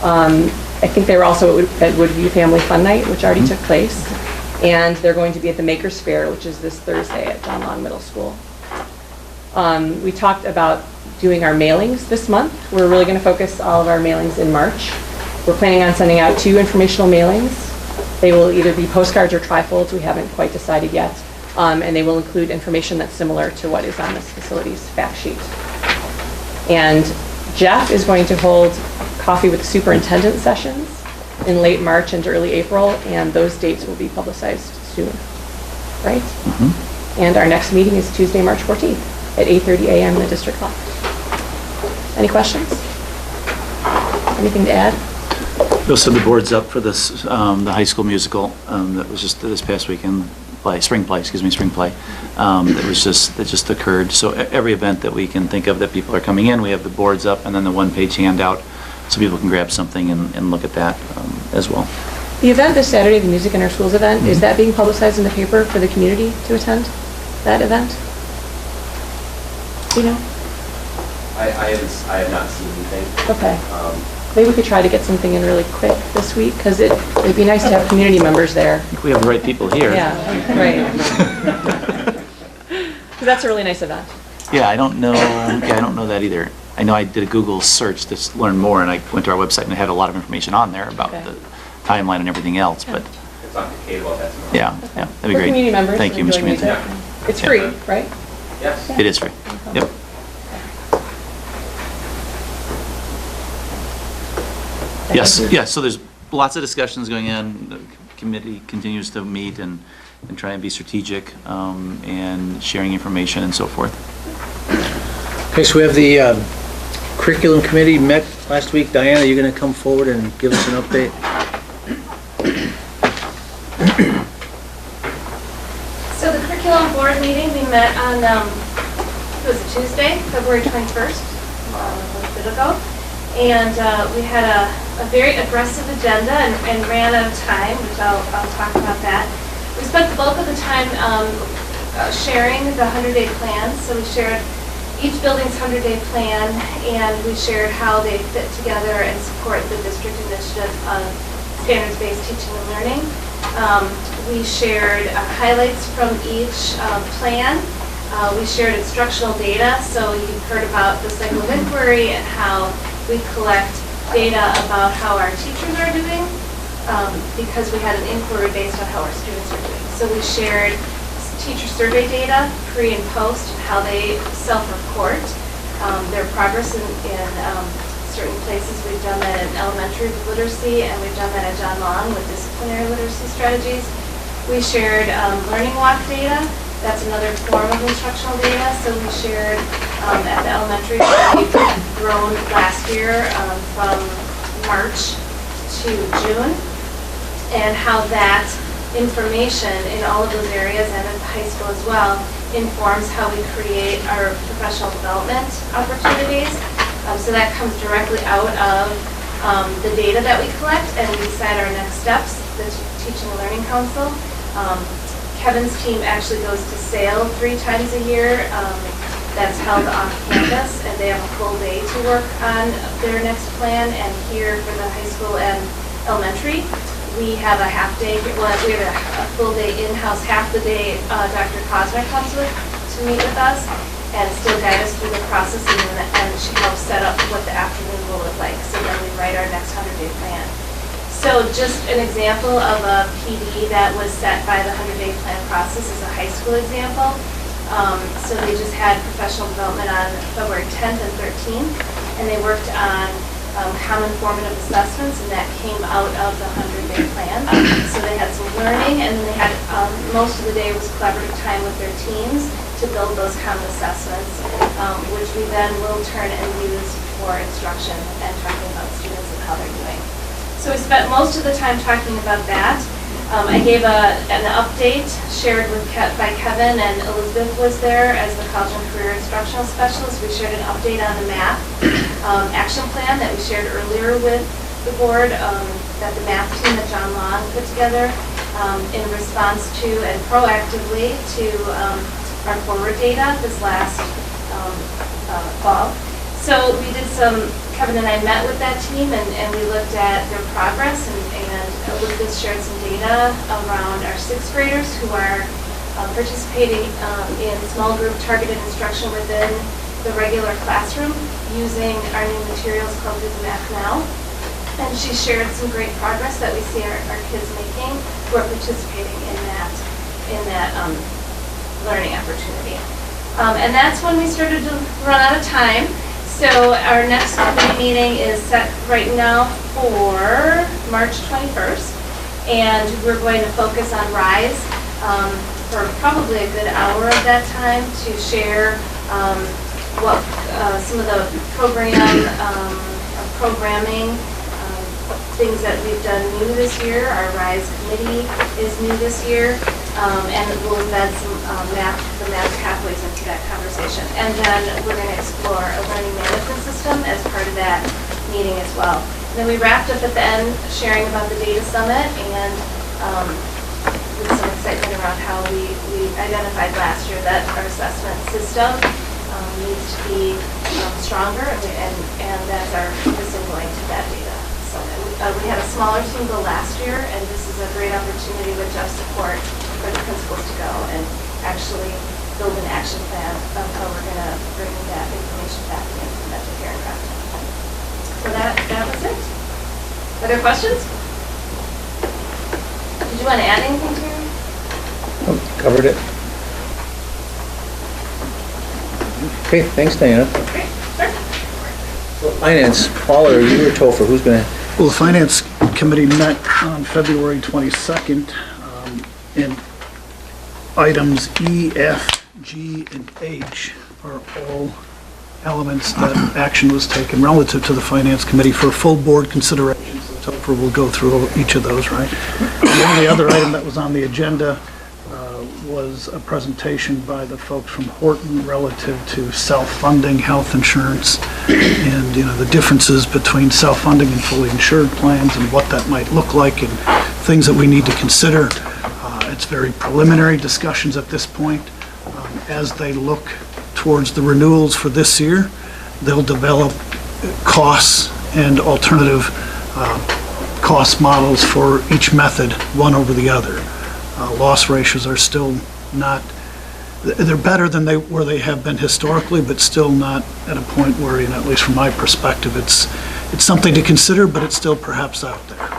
I think they were also at Woodview Family Fun Night, which already took place, and they're going to be at the Makers Fair, which is this Thursday at John Long Middle School. We talked about doing our mailings this month. We're really going to focus all of our mailings in March. We're planning on sending out 2 informational mailings. They will either be postcards or trifolds. We haven't quite decided yet. And they will include information that's similar to what is on this facilities fact sheet. And Jeff is going to hold coffee with the superintendent sessions in late March and early April, and those dates will be publicized soon, right? And our next meeting is Tuesday, March 14th at 8:30 a.m. in the district hall. Any questions? Anything to add? So the board's up for this, the high school musical that was just this past weekend, spring play. That just occurred. So every event that we can think of that people are coming in, we have the boards up and then the one-page handout so people can grab something and look at that as well. The event this Saturday, the Music in Our Schools event, is that being publicized in the paper for the community to attend, that event? Do you know? I have not seen anything. Okay. Maybe we could try to get something in really quick this week, because it'd be nice to have community members there. I think we have the right people here. Yeah, right. Because that's a really nice event. Yeah, I don't know that either. I know I did a Google search to learn more, and I went to our website and it had a lot of information on there about the timeline and everything else, but... It's on the cable, that's tomorrow. Yeah, that'd be For great. community members. Thank you, Mr. Minz. It's free, right? Yes. It is free. Yep. Yes, so there's lots of discussions going on. The committee continues to meet and try and be strategic and sharing information and so forth. Okay, so we have the Curriculum Committee met last week. Diana, are you going to come forward and give us an update? So the curriculum board meeting, we met on, it was a Tuesday, February 21st, a little bit ago. And we had a very aggressive agenda and ran out of time, which I'll talk about that. We spent the bulk of the time sharing the 100-day plan. So we shared each building's 100-day plan, and we shared how they fit together and support the district initiative of standards-based teaching and learning. We shared highlights from each plan. We shared instructional data, so you've heard about the cycle of inquiry and how we collect data about how our teachers are doing, because we had an inquiry based on how our students are doing. So we shared teacher survey data, pre and post, and how they self-report their progress in certain places. We've done that in elementary literacy, and we've done that at John Long with disciplinary literacy strategies. We shared learning walk data. That's another form of instructional data. So we shared at the elementary, we've grown last year from March to June, and how that information in all of those areas and at the high school as well informs how we create our professional development opportunities. So that comes directly out of the data that we collect, and we decide our next steps, the Teaching and Learning Council. Kevin's team actually goes to SAIL 3 times a year. That's held off campus, and they have a full day to work on their next plan. And here for the high school and elementary, we have a half day, well, we have a full day in-house. Half the day, Dr. Cosner comes to meet with us and still guide us through the process, and she helps set up what the afternoon will look like. So then we write our next 100-day plan. So just an example of a PD that was set by the 100-day plan process is a high school example. So they just had professional development on February 10th and 13th, and they worked on common formative assessments, and that came out of the 100-day plan. So they had some learning, and then they had most of the day was collaborative time with their teams to build those common assessments, which we then will turn and use for instruction and talking about students and how they're doing. So we spent most of the time talking about that. I gave an update shared by Kevin, and Elizabeth was there as the college and career instructional specialist. We shared an update on the math action plan that we shared earlier with the board, that the math team at John Long put together in response to and proactively to our forward data this last fall. So we did Kevin and I met with that team, and we looked at their progress, and Elizabeth shared some data around our 6th graders who are participating in small group targeted instruction within the regular classroom using our new materials called Do the Math Now. And she shared some great progress that we see our kids making who are participating in that learning opportunity. And that's when we started to run out of time. So our next committee meeting is set right now for March 21st, and we're going to focus on RISE for probably a good hour of that time to share what some of the programming things that we've done new this year. Our RISE committee is new this year, and we'll embed the math pathways into that conversation. And then we're going to explore a learning management system as part of that meeting as well. And then we wrapped up at the end sharing about the data summit, and with some excitement around how we identified last year that our assessment system needs to be stronger, and that's our focus in going to that data. So we had a smaller team go last year, and this is a great opportunity with Jeff's support for the principals to go and actually build an action plan of how we're going to bring that information back and implement it here in Grafton. So that was it. Other questions? Did you want to add anything to it? Oh, covered it. Okay, thanks, Diana. Okay, sure. Finance, Paul or you or Topher, who's going to? Well, the Finance Committee met on February 22nd, and items E, F, G, and H are all elements that action was taken relative to the Finance Committee for full board consideration. So Topher will go through each of those, right? The only other item that was on the agenda was a presentation by the folks from Horton relative to self-funding health insurance and, the differences between self-funding and fully insured plans and what that might look like and things that we need to consider. It's very preliminary discussions at this point. As they look towards the renewals for this year, they'll develop costs and alternative cost models for each method, one over the other. Loss ratios are still not, they're better than where they have been historically, but still not at a point where, at least from my perspective, it's something to consider, but it's still perhaps out there.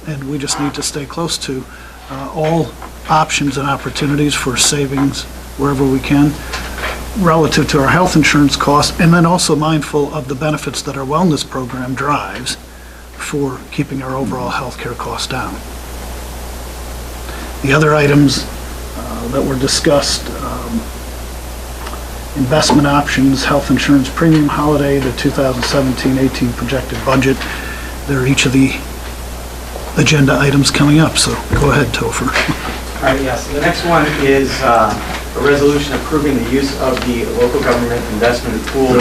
And we just need to stay close to all options and opportunities for savings wherever we can relative to our health insurance costs, and then also mindful of the benefits that our wellness program drives for keeping our overall healthcare costs down. The other items that were discussed, investment options, health insurance premium holiday, the 2017-18 projected budget, they're each of the agenda items coming up, so go ahead, Topher. All right, yes. The next one is a resolution approving the use of the local government investment pool,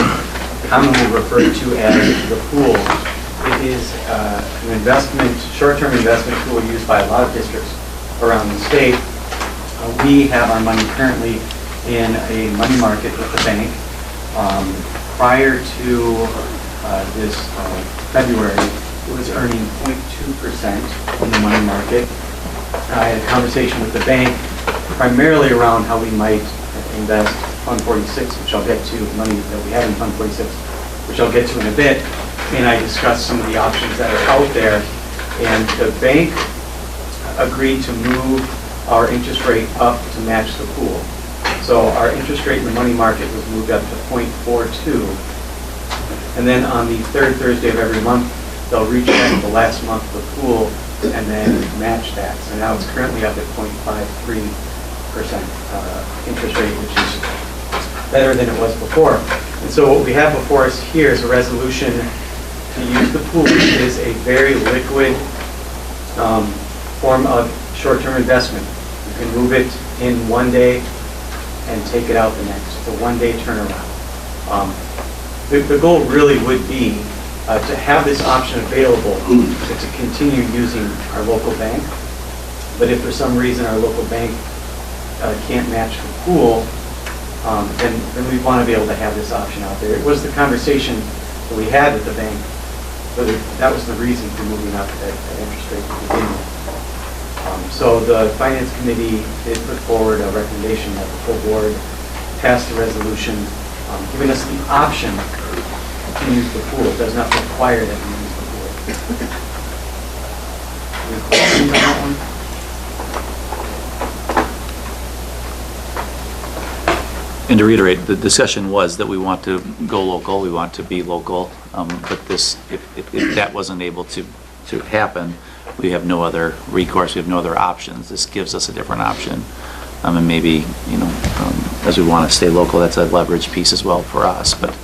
commonly referred to as the pool. It is an investment, short-term investment pool used by a lot of districts around the state. We have our money currently in a money market with the bank. Prior to this February, it was earning 0.2% in the money market. I had a conversation with the bank primarily around how we might invest Fund 46, which I'll get to, money that we have in Fund 46, which I'll get to in a bit. And I discussed some of the options that are out there. And the bank agreed to move our interest rate up to match the pool. So our interest rate in the money market was moved up to 0.42. And then on the third Thursday of every month, they'll reach out the last month of the pool and then match that. So now it's currently up at 0.53% interest rate, which is better than it was before. And so what we have before us here is a resolution to use the pool, which is a very liquid form of short-term investment. You can move it in one day and take it out the next. It's a one-day turnaround. The goal really would be to have this option available to continue using our local bank. But if for some reason our local bank can't match the pool, then we want to be able to have this option out there. It was the conversation that we had with the bank, but that was the reason for moving up that interest rate to begin with. So the Finance Committee did put forward a recommendation that the full board pass the resolution, giving us the option to use the pool. It does not require that we use the pool. Any questions on that one? And to reiterate, the discussion was that we want to go local, we want to be local, but this, if that wasn't able to happen, we have no other recourse, we have no other options. This gives us a different option. And maybe, as we want to stay local, that's a leverage piece as well for us, but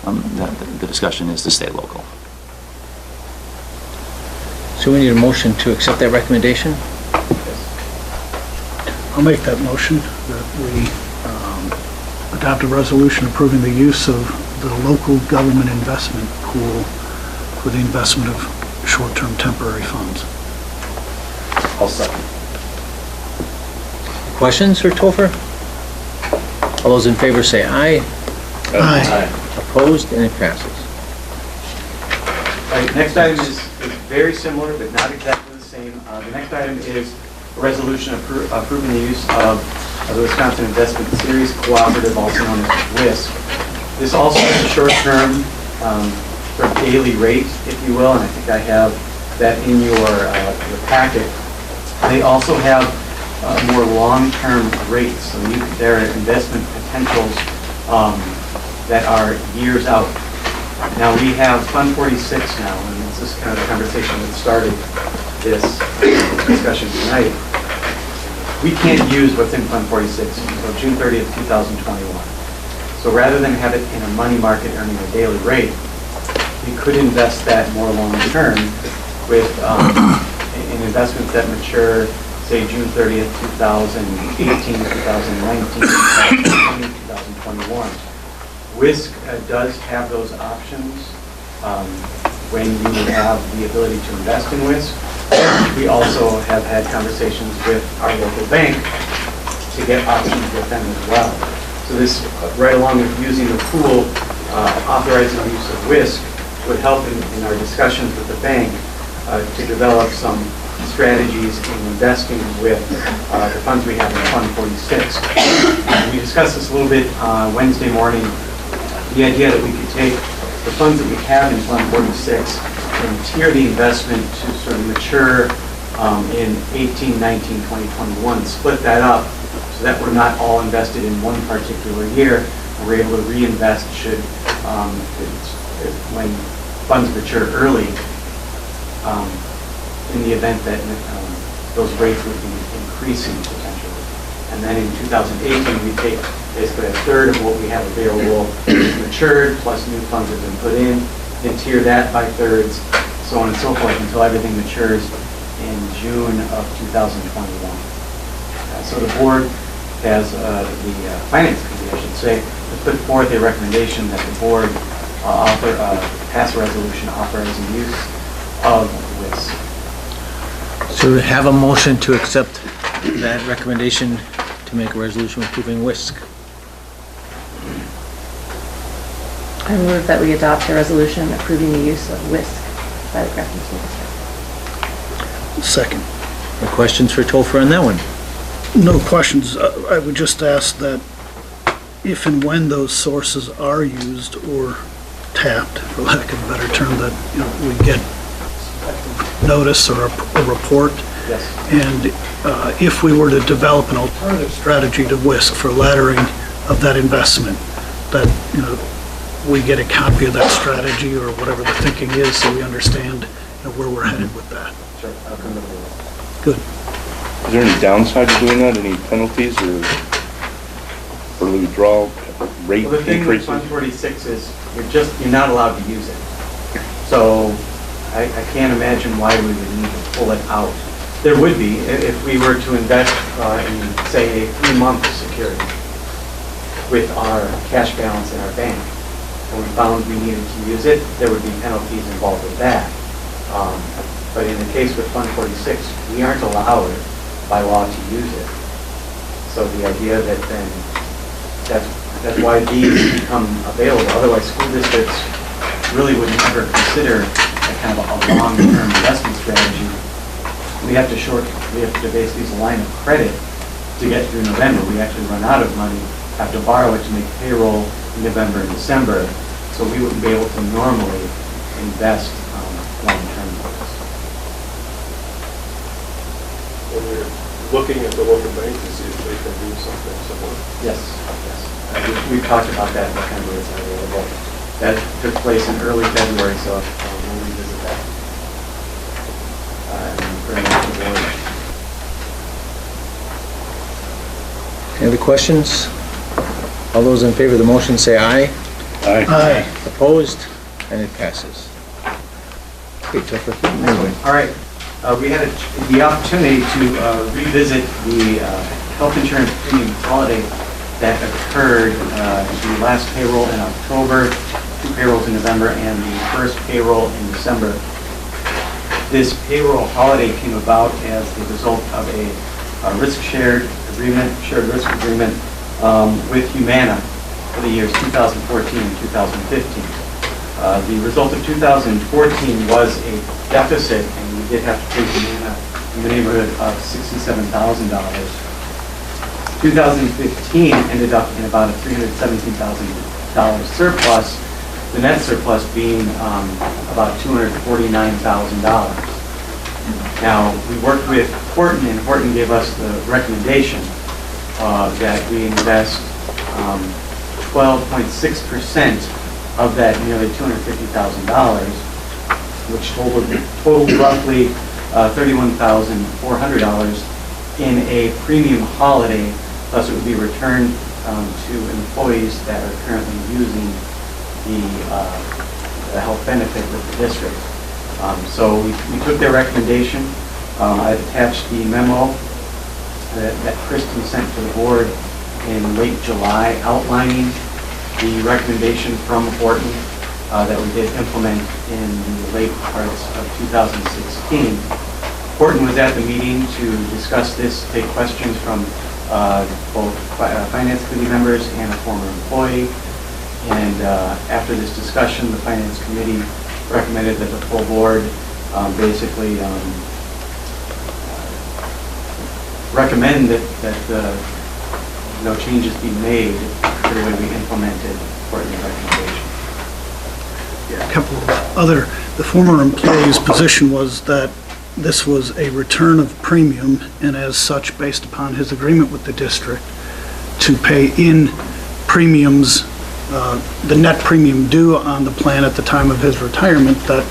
the discussion is to stay local. So we need a motion to accept that recommendation? I'll make that motion that we adopt a resolution approving the use of the local government investment pool for the investment of short-term temporary funds. I'll second. Questions for Topher? All those in favor say aye. Aye. Opposed, and it passes. All right, next item is very similar, but not exactly the same. The next item is a resolution approving the use of the Wisconsin Investment Series Cooperative, also known as WISC. This also is a short-term sort of daily rate, if you will, and I think I have that in your packet. They also have more long-term rates, so there are investment potentials that are years out. Now we have Fund 46 now, and this is kind of the conversation that started this discussion tonight. We can't use what's in Fund 46 until June 30th, 2021. So rather than have it in a money market earning a daily rate, we could invest that more long-term with in investments that mature, say, June 30th, 2018, 2019, 2020, 2021. WISC does have those options when you have the ability to invest in WISC. We also have had conversations with our local bank to get options with them as well. So this, right along with using the pool, authorizing the use of WISC would help in our discussions with the bank to develop some strategies in investing with the funds we have in Fund 46. We discussed this a little bit Wednesday morning, the idea that we could take the funds that we have in Fund 46 and tier the investment to sort of mature in 18, 19, 20, 21, split that up so that we're not all invested in one particular year. We're able to reinvest should, when funds mature early, in the event that those rates would be increasing potentially. And then in 2018, we take basically a third of what we have available matured, plus new funds have been put in, then tier that by thirds, so on and so forth, until everything matures in June of 2021. So the board has, the finance committee, I should say, has put forth a recommendation that the board pass a resolution authorizing use of WISC. So we have a motion to accept that recommendation to make a resolution approving WISC. I move that we adopt a resolution approving the use of WISC by the Grafton School District. Second. Any questions for Topher on that one? No questions. I would just ask that if and when those sources are used or tapped, for lack of a better term, that we get notice or a report. Yes. And if we were to develop an alternative strategy to WISC for laddering of that investment, that we get a copy of that strategy or whatever the thinking is, so we understand where we're headed with that. Sure, I'll come to the board. Good. Is there any downside to doing that? Any penalties or early withdrawal rate Well, the thing with increases? Fund 46 is you're not allowed to use it. So I can't imagine why we would need to pull it out. There would be if we were to invest in, say, a 3-month security with our cash balance in our bank, and we found we needed to use it, there would be penalties involved with that. But in the case with Fund 46, we aren't allowed by law to use it. So the idea that then, that's why these become available. Otherwise, school districts really would never consider a kind of a long-term investment strategy. We have to basically use a line of credit to get through November. We actually run out of money, have to borrow it to make payroll in November and December. So we wouldn't be able to normally invest long-term. When you're looking at the local bank to see if they can do something similar. Yes, yes. We've talked about that, what kind of rates are available. That took place in early February, so we'll revisit that. And bring it to the board. Any other questions? All those in favor of the motion say aye. Aye. Aye. Opposed? And it passes. Okay, Topher, keep moving. All right. We had the opportunity to revisit the health insurance premium holiday that occurred the last payroll in October, 2 payrolls in November, and the first payroll in December. This payroll holiday came about as the result of a shared risk agreement with Humana for the years 2014 and 2015. The result of 2014 was a deficit, and we did have to pay Humana in the neighborhood of $67,000. 2015 ended up in about a $317,000 surplus, the net surplus being about $249,000. Now, we worked with Horton, and Horton gave us the recommendation that we invest 12.6% of that nearly $250,000, which totaled roughly $31,400 in a premium holiday, thus it would be returned to employees that are currently using the health benefit with the district. So we took their recommendation. I've attached the memo that Kristen sent to the board in late July outlining the recommendation from Horton that we did implement in the late parts of 2016. Horton was at the meeting to discuss this, take questions from both Finance Committee members and a former employee. And after this discussion, the Finance Committee recommended that the full board basically recommend that no changes be made to the way we implemented Horton's recommendation. Yeah, a couple of the former employee's position was that this was a return of premium, and as such, based upon his agreement with the district, to pay in premiums, the net premium due on the plan at the time of his retirement, that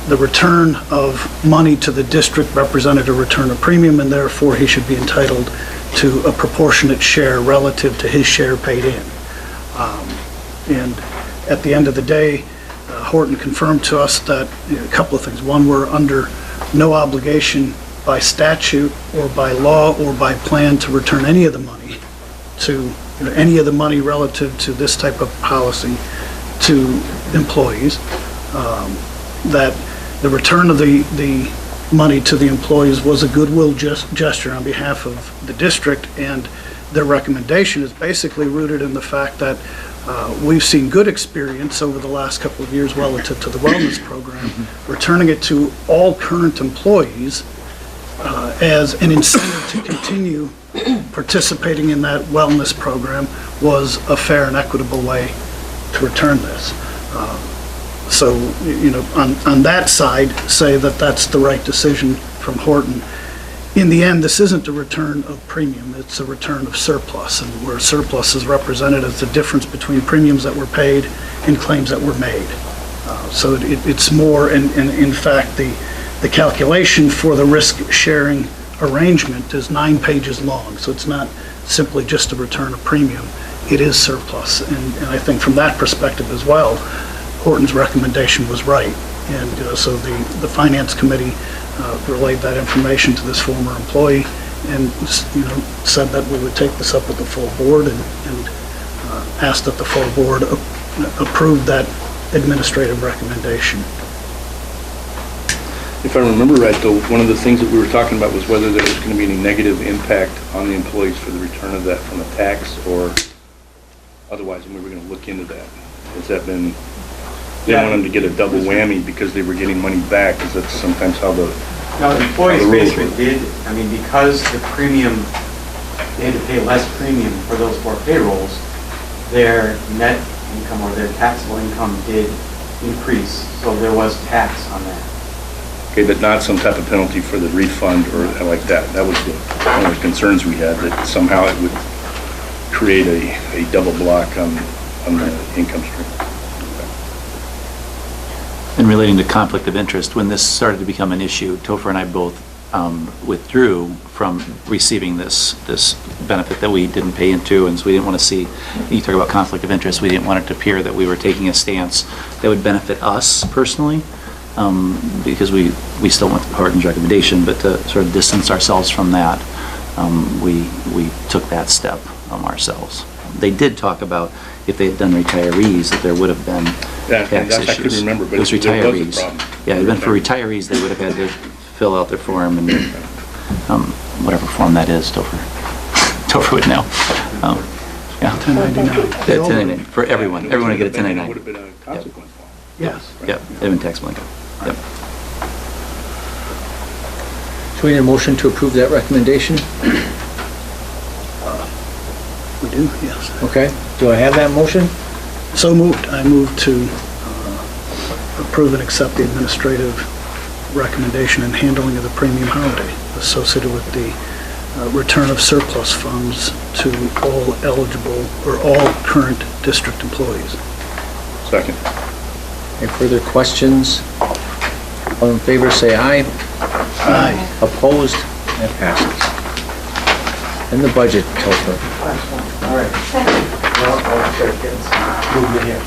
the return of money to the district represented a return of premium, and therefore he should be entitled to a proportionate share relative to his share paid in. And at the end of the day, Horton confirmed to us that a couple of things. One, we're under no obligation by statute or by law or by plan to return any of the money to any of the money relative to this type of policy to employees. That the return of the money to the employees was a goodwill gesture on behalf of the district, and their recommendation is basically rooted in the fact that we've seen good experience over the last couple of years relative to the wellness program. Returning it to all current employees as an incentive to continue participating in that wellness program was a fair and equitable way to return this. So, on that side, say that that's the right decision from Horton. In the end, this isn't a return of premium, it's a return of surplus, and where surplus is represented as the difference between premiums that were paid and claims that were made. So it's more, and in fact, the calculation for the risk-sharing arrangement is 9 pages long, so it's not simply just a return of premium, it is surplus. And I think from that perspective as well, Horton's recommendation was right. And so the Finance Committee relayed that information to this former employee and said that we would take this up with the full board and asked that the full board approve that administrative recommendation. If I remember right, though, one of the things that we were talking about was whether there was going to be any negative impact on the employees for the return of that from a tax or otherwise, and we were going to look into that. Has that been... They want them to get a double whammy because they were getting money back, because that's sometimes how the employees basically did, because the premium, they had to pay less premium for those 4 payrolls, their net income or their taxable income did increase, so there was tax on that. Okay, but not some type of penalty for the refund or like that. That was one of the concerns we had, that somehow it would create a double block on the income stream. And relating to conflict of interest, when this started to become an issue, Topher and I both withdrew from receiving this benefit that we didn't pay into, and so we didn't want to see, you talk about conflict of interest, we didn't want it to appear that we were taking a stance that would benefit us personally, because we still want Horton's recommendation, but to sort of distance ourselves from that, we took that step ourselves. They did talk about if they had done retirees, that there would have been tax issues. I couldn't remember, but it was there retirees. was a problem. Yeah, it had been for retirees, they would have had to fill out their form and whatever form that is, Topher would know. Yeah. 1099. For everyone would get a 1099. It would have been a consequence. Yes. Yep, it would have been taxable income. Yep. So we need a motion to approve that recommendation? We do, yes. Okay. Do I have that motion? So moved. I move to approve and accept the administrative recommendation and handling of the premium holiday associated with the return of surplus funds to all eligible or all current district employees. Second. Any further questions? All in favor, say aye. Aye. Opposed? That passes. And the budget, Topher. All right. Well, I'll try to get movement here.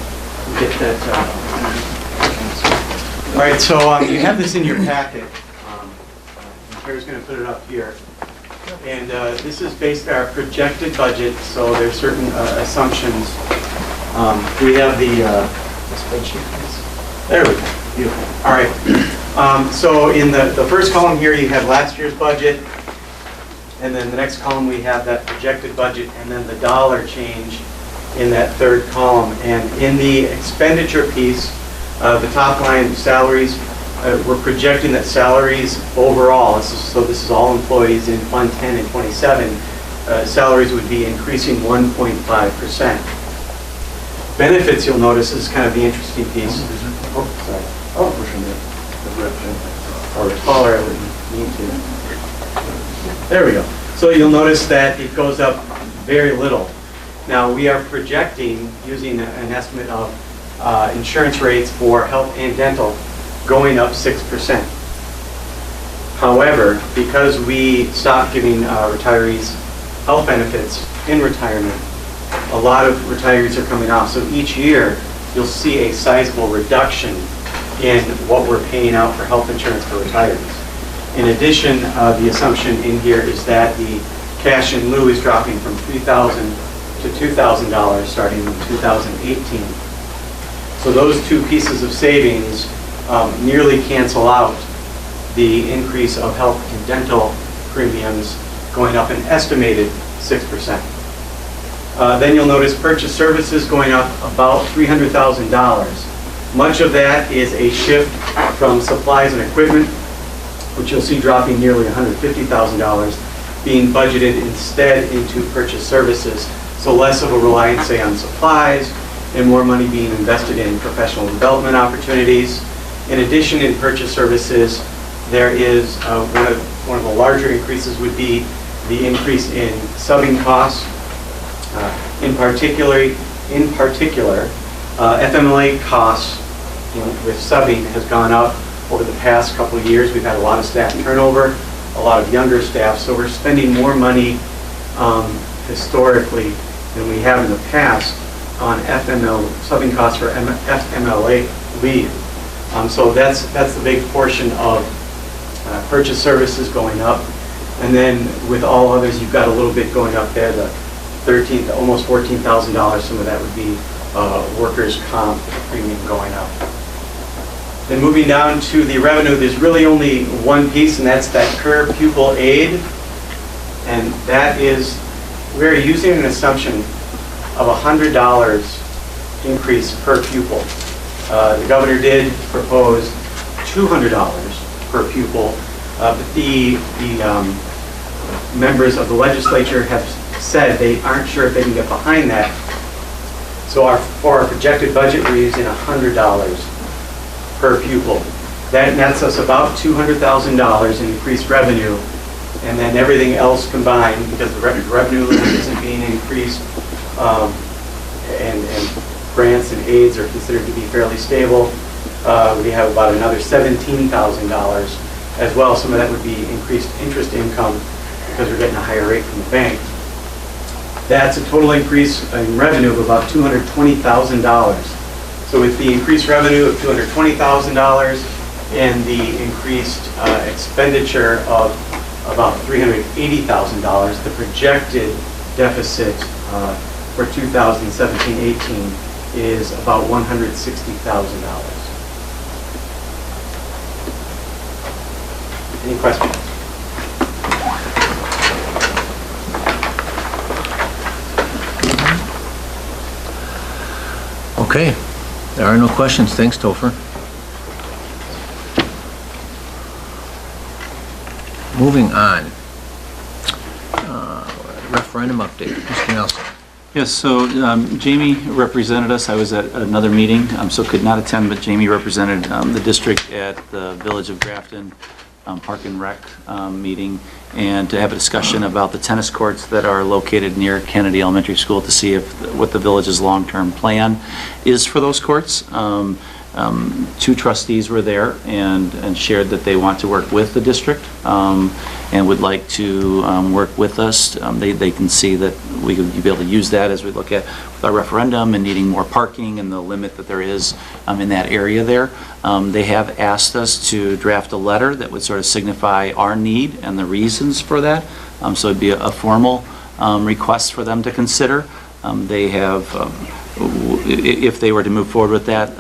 Get that. All right, so you have this in your packet. Terry's going to put it up here. And this is based on our projected budget, so there's certain assumptions. We have the spreadsheet. There we go. Beautiful. All right. So in the first column here, you have last year's budget. And then the next column, we have that projected budget, and then the dollar change in that third column. And in the expenditure piece, the top line salaries, we're projecting that salaries overall, so this is all employees in Fund 10 and 27, salaries would be increasing 1.5%. Benefits, you'll notice, is kind of the interesting piece. Oh, sorry. Oh, or taller, I wouldn't need to. There we go. So you'll notice that it goes up very little. Now, we are projecting, using an estimate of insurance rates for health and dental, going up 6%. However, because we stopped giving retirees health benefits in retirement, a lot of retirees are coming off. So each year, you'll see a sizable reduction in what we're paying out for health insurance for retirees. In addition, the assumption in here is that the cash in lieu is dropping from $3,000 to $2,000 starting in 2018. So those two pieces of savings nearly cancel out the increase of health and dental premiums going up an estimated 6%. Then you'll notice purchase services going up about $300,000. Much of that is a shift from supplies and equipment, which you'll see dropping nearly $150,000, being budgeted instead into purchase services. So less of a reliance, say, on supplies, and more money being invested in professional development opportunities. In addition, in purchase services, there is one of the larger increases would be the increase in subbing costs. In particular, FMLA costs with subbing has gone up over the past couple of years. We've had a lot of staff turnover, a lot of younger staff, so we're spending more money historically than we have in the past on subbing costs for FMLA leave. So that's the big portion of purchase services going up. And then with all others, you've got a little bit going up there, the almost $14,000. Some of that would be workers' comp premium going up. Then moving down to the revenue, there's really only one piece, and that's that per pupil aid. And that is, we're using an assumption of $100 increase per pupil. The governor did propose $200 per pupil, but the members of the legislature have said they aren't sure if they can get behind that. So for our projected budget, we're using $100 per pupil. That nets us about $200,000 in increased revenue, and then everything else combined, because the revenue limit isn't being increased, and grants and aids are considered to be fairly stable. We have about another $17,000 as well. Some of that would be increased interest income because we're getting a higher rate from the bank. That's a total increase in revenue of about $220,000. So with the increased revenue of $220,000 and the increased expenditure of about $380,000, the projected deficit for 2017-18 is about $160,000. Any questions? Okay, there are no questions. Thanks, Topher. Moving on. Referendum update. Mr. Nelson. Yes, so Jamie represented us. I was at another meeting, so could not attend, but Jamie represented the district at the Village of Grafton Park and Rec meeting, and to have a discussion about the tennis courts that are located near Kennedy Elementary School to see what the village's long-term plan is for those courts. Two trustees were there and shared that they want to work with the district and would like to work with us. They can see that we could be able to use that as we look at with our referendum and needing more parking and the limit that there is in that area there. They have asked us to draft a letter that would sort of signify our need and the reasons for that. So it'd be a formal request for them to consider. They have, if they were to move forward with that,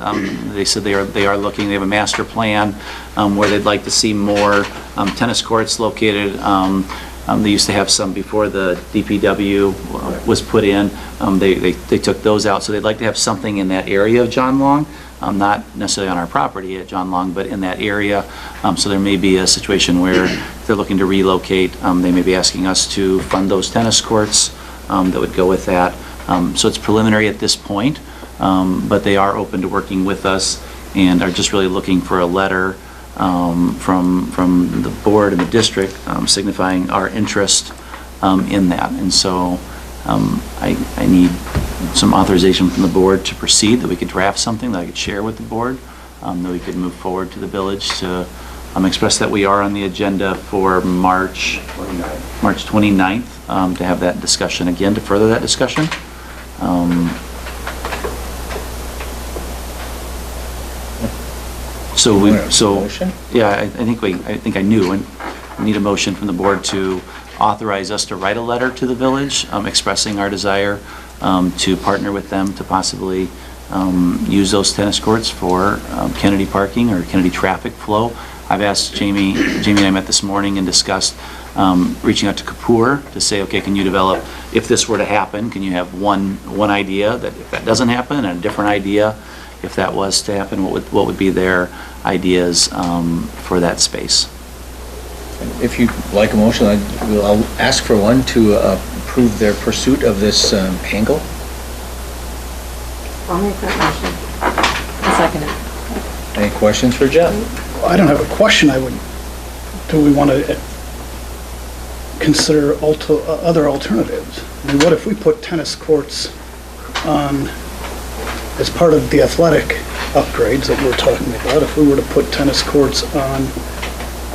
they said they are looking, they have a master plan where they'd like to see more tennis courts located. They used to have some before the DPW was put in. They took those out, so they'd like to have something in that area of John Long, not necessarily on our property at John Long, but in that area. So there may be a situation where they're looking to relocate. They may be asking us to fund those tennis courts that would go with that. So it's preliminary at this point, but they are open to working with us and are just really looking for a letter from the board and the district signifying our interest in that. And so I need some authorization from the board to proceed, that we could draft something that I could share with the board, that we could move forward to the village to express that we are on the agenda for March 29th to have that discussion again, to further that discussion. Yeah, I think I knew, and we need a motion from the board to authorize us to write a letter to the village expressing our desire to partner with them to possibly use those tennis courts for Kennedy parking or Kennedy traffic flow. I've asked Jamie and I met this morning and discussed reaching out to Kapoor to say, okay, can you develop, if this were to happen, can you have one idea that if that doesn't happen, and a different idea if that was to happen, what would be their ideas for that space? If you'd like a motion, I'll ask for one to approve their pursuit of this angle. I'll make that motion. I'll second it. Any questions for Jeff? I don't have a question. Do we want to consider other alternatives? I mean, what if we put tennis courts on, as part of the athletic upgrades that we're talking about, if we were to put tennis courts on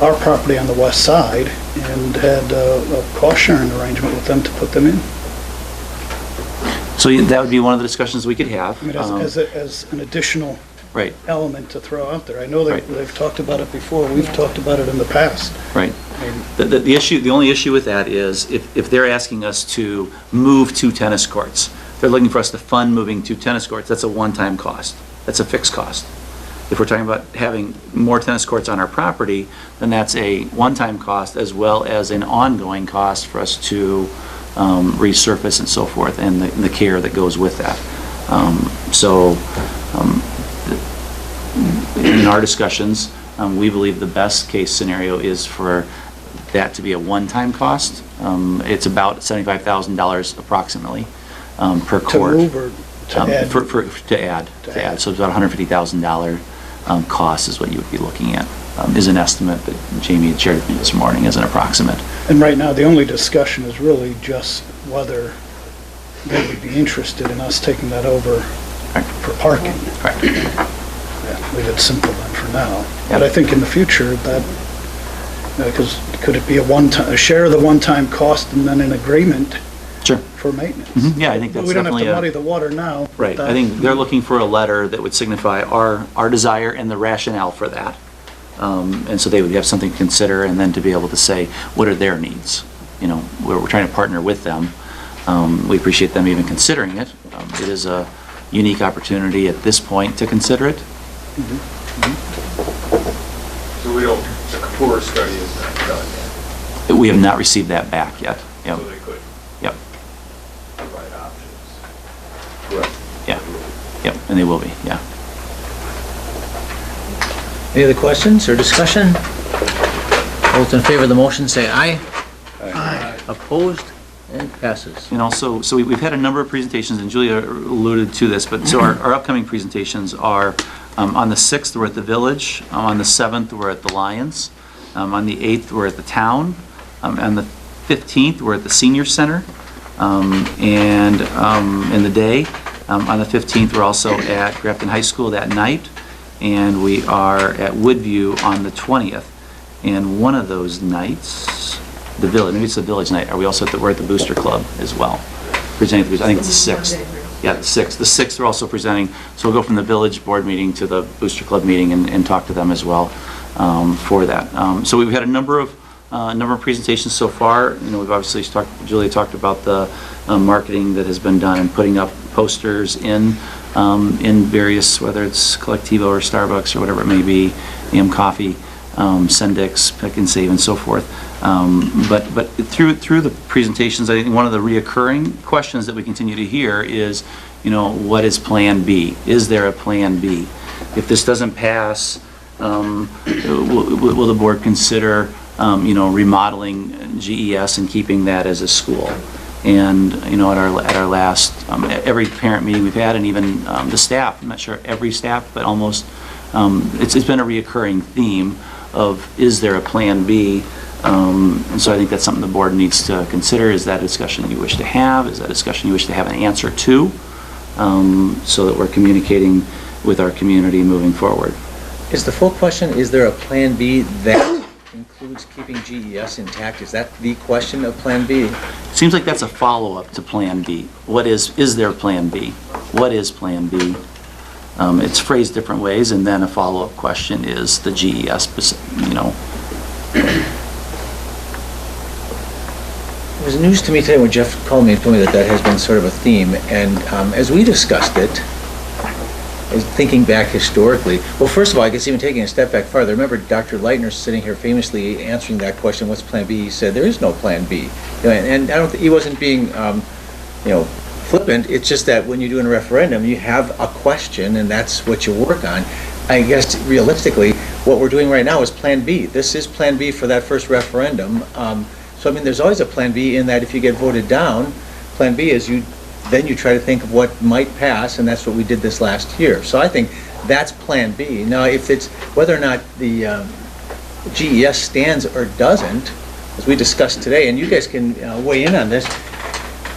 our property on the west side and had a cost-sharing arrangement with them to put them in? So that would be one of the discussions we could have. I mean, as an additional right. element to throw out there. I know that Right. they've talked about it before. We've talked about it in the past. Right. I mean, The only issue with that is if they're asking us to move 2 tennis courts, they're looking for us to fund moving 2 tennis courts, that's a one-time cost. That's a fixed cost. If we're talking about having more tennis courts on our property, then that's a one-time cost as well as an ongoing cost for us to resurface and so forth, and the care that goes with that. In our discussions, we believe the best case scenario is for that to be a one-time cost. It's about $75,000 approximately per court. To move or to add? To add. So it's about $150,000 cost is what you would be looking at, is an estimate that Jamie had shared with me this morning as an approximate. And right now, the only discussion is really just whether they would be interested in us taking that over for parking. Correct. Yeah, leave it simple then for now. Yep. But I think in the future that, because could it be a share of the one-time cost and then an agreement Sure. for maintenance? Mhm. Yeah, I think that's We don't have definitely to muddy the water now. but Right, that- I think they're looking for a letter that would signify our desire and the rationale for that. And so they would have something to consider, and then to be able to say, what are their needs? You know, we're trying to partner with them. We appreciate them even considering it. It is a unique opportunity at this point to consider it. So we don't, the Kapoor study is not done yet, We have not received that back yet. Yep. so they could Yep, provide options. yeah, yep, and they will be, yeah. Any other questions or discussion? All those in favor of the motion say aye. Aye. Opposed? And passes. And also, so we've had a number of presentations, and Julia alluded to this, but so our upcoming presentations are, on the 6th, we're at the Village, on the 7th, we're at the Lions, on the 8th, we're at the Town, on the 15th, we're at the Senior Center, and in the day, on the 15th, we're also at Grafton High School that night, and we are at Woodview on the 20th. And one of those nights, the village, maybe it's the village night, we're at the Booster Club as well. Presenting, I think it's the 6th. Yeah, the 6th. The 6th, we're also presenting, so we'll go from the village board meeting to the Booster Club meeting and talk to them as well for that. So we've had a number of presentations so far. You know, we've obviously Julia talked about the marketing that has been done and putting up posters in various, whether it's Collectivo or Starbucks or whatever it may be, AM Coffee, Sendix, Pick and Save, and so forth. But through the presentations, I think one of the reoccurring questions that we continue to hear is, you know, what is Plan B? Is there a Plan B? If this doesn't pass, will the board consider, you know, remodeling GES and keeping that as a school? And, you know, at our last, every parent meeting we've had, and even the staff, I'm not sure every staff, but almost, it's been a reoccurring theme of, is there a Plan B? And so I think that's something the board needs to consider. Is that a discussion you wish to have? Is that a discussion you wish to have an answer to? So that we're communicating with our community moving forward. Is the full question, is there a Plan B that includes keeping GES intact? Is that the question of Plan B? Seems like that's a follow-up to Plan B. Is there a Plan B? What is Plan B? It's phrased different ways, and then a follow-up question is the GES, you know. It was news to me today when Jeff called me and told me that has been sort of a theme, and as we discussed it, thinking back historically, well, first of all, I guess even taking a step back farther, remember Dr. Leitner sitting here famously answering that question, what's Plan B? He said, there is no Plan B. You know, and I don't think he wasn't being, you know, flippant. It's just that when you're doing a referendum, you have a question, and that's what you work on. I guess realistically, what we're doing right now is Plan B. This is Plan B for that first referendum. So I mean, there's always a Plan B in that if you get voted down, Plan B is then you try to think of what might pass, and that's what we did this last year. So I think that's Plan B. Now, if it's whether or not the GES stands or doesn't, as we discussed today, and you guys can weigh in on this,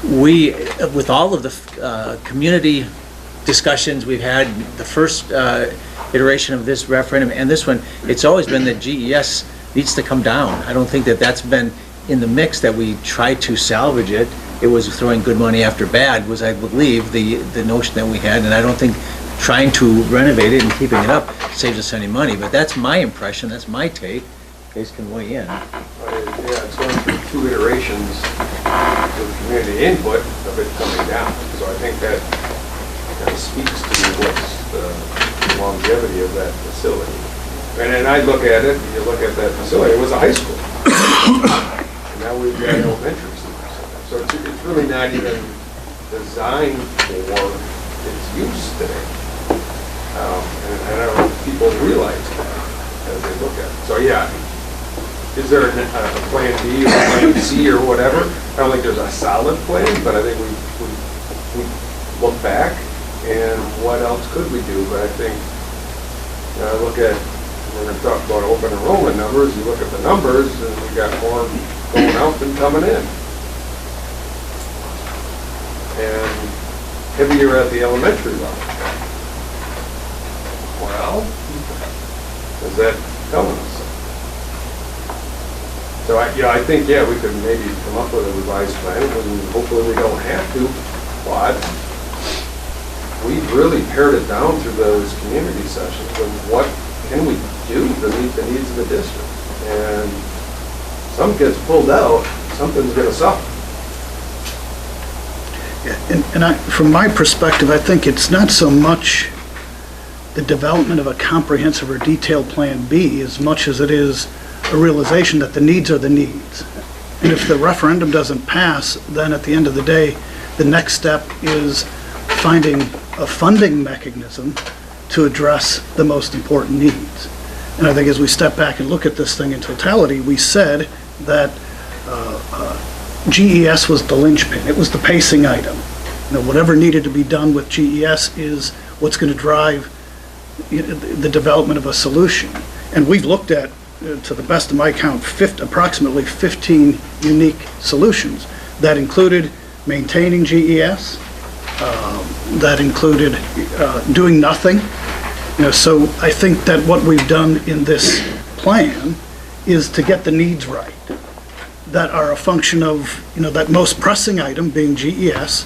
we, with all of the community discussions we've had, the first iteration of this referendum and this one, it's always been that GES needs to come down. I don't think that that's been in the mix that we tried to salvage it. It was throwing good money after bad was, I believe, the notion that we had, and I don't think trying to renovate it and keeping it up saves us any money, but that's my impression, that's my take. You guys can weigh in. Yeah, it's going through 2 iterations of community input of it coming down, so I think that kind of speaks to what's the longevity of that facility. And then I look at it, you look at that facility, it was a high school. And now we've got elementary schools. So it's really not even designed for its use today. And I don't know if people realize that as they look at it. So yeah, is there a Plan B or Plan C or whatever? I don't think there's a solid plan, but I think we look back and what else could we do? But I think, I look at, we're going to talk about open enrollment numbers, you look at the numbers and we got more going out than coming in. And heavier at the elementary level. Well, is that telling us? So I think, yeah, we could maybe come up with a revised plan, and hopefully we don't have to, but we've really pared it down through those community sessions of what can we do to meet the needs of the district. And some gets pulled out, something's going to suffer. Yeah, and from my perspective, I think it's not so much the development of a comprehensive or detailed Plan B as much as it is a realization that the needs are the needs. And if the referendum doesn't pass, then at the end of the day, the next step is finding a funding mechanism to address the most important needs. And I think as we step back and look at this thing in totality, we said that GES was the linchpin. It was the pacing item. You know, whatever needed to be done with GES is what's going to drive the development of a solution. And we've looked at, to the best of my count, approximately 15 unique solutions that included maintaining GES, that included doing nothing, So I think that what we've done in this plan is to get the needs right, that are a function of, that most pressing item being GES.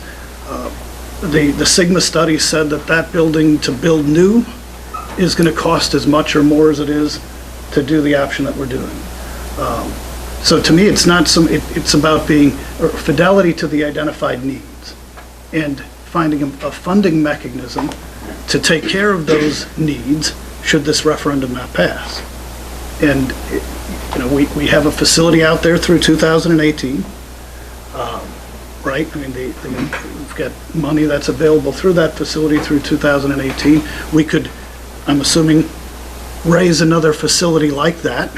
The Sigma study said that building to build new is going to cost as much or more as it is to do the option that we're doing. So to me, it's not it's about being fidelity to the identified needs and finding a funding mechanism to take care of those needs should this referendum not pass. And, we have a facility out there through 2018, right? I mean, we've got money that's available through that facility through 2018. We could, I'm assuming, raise another facility like that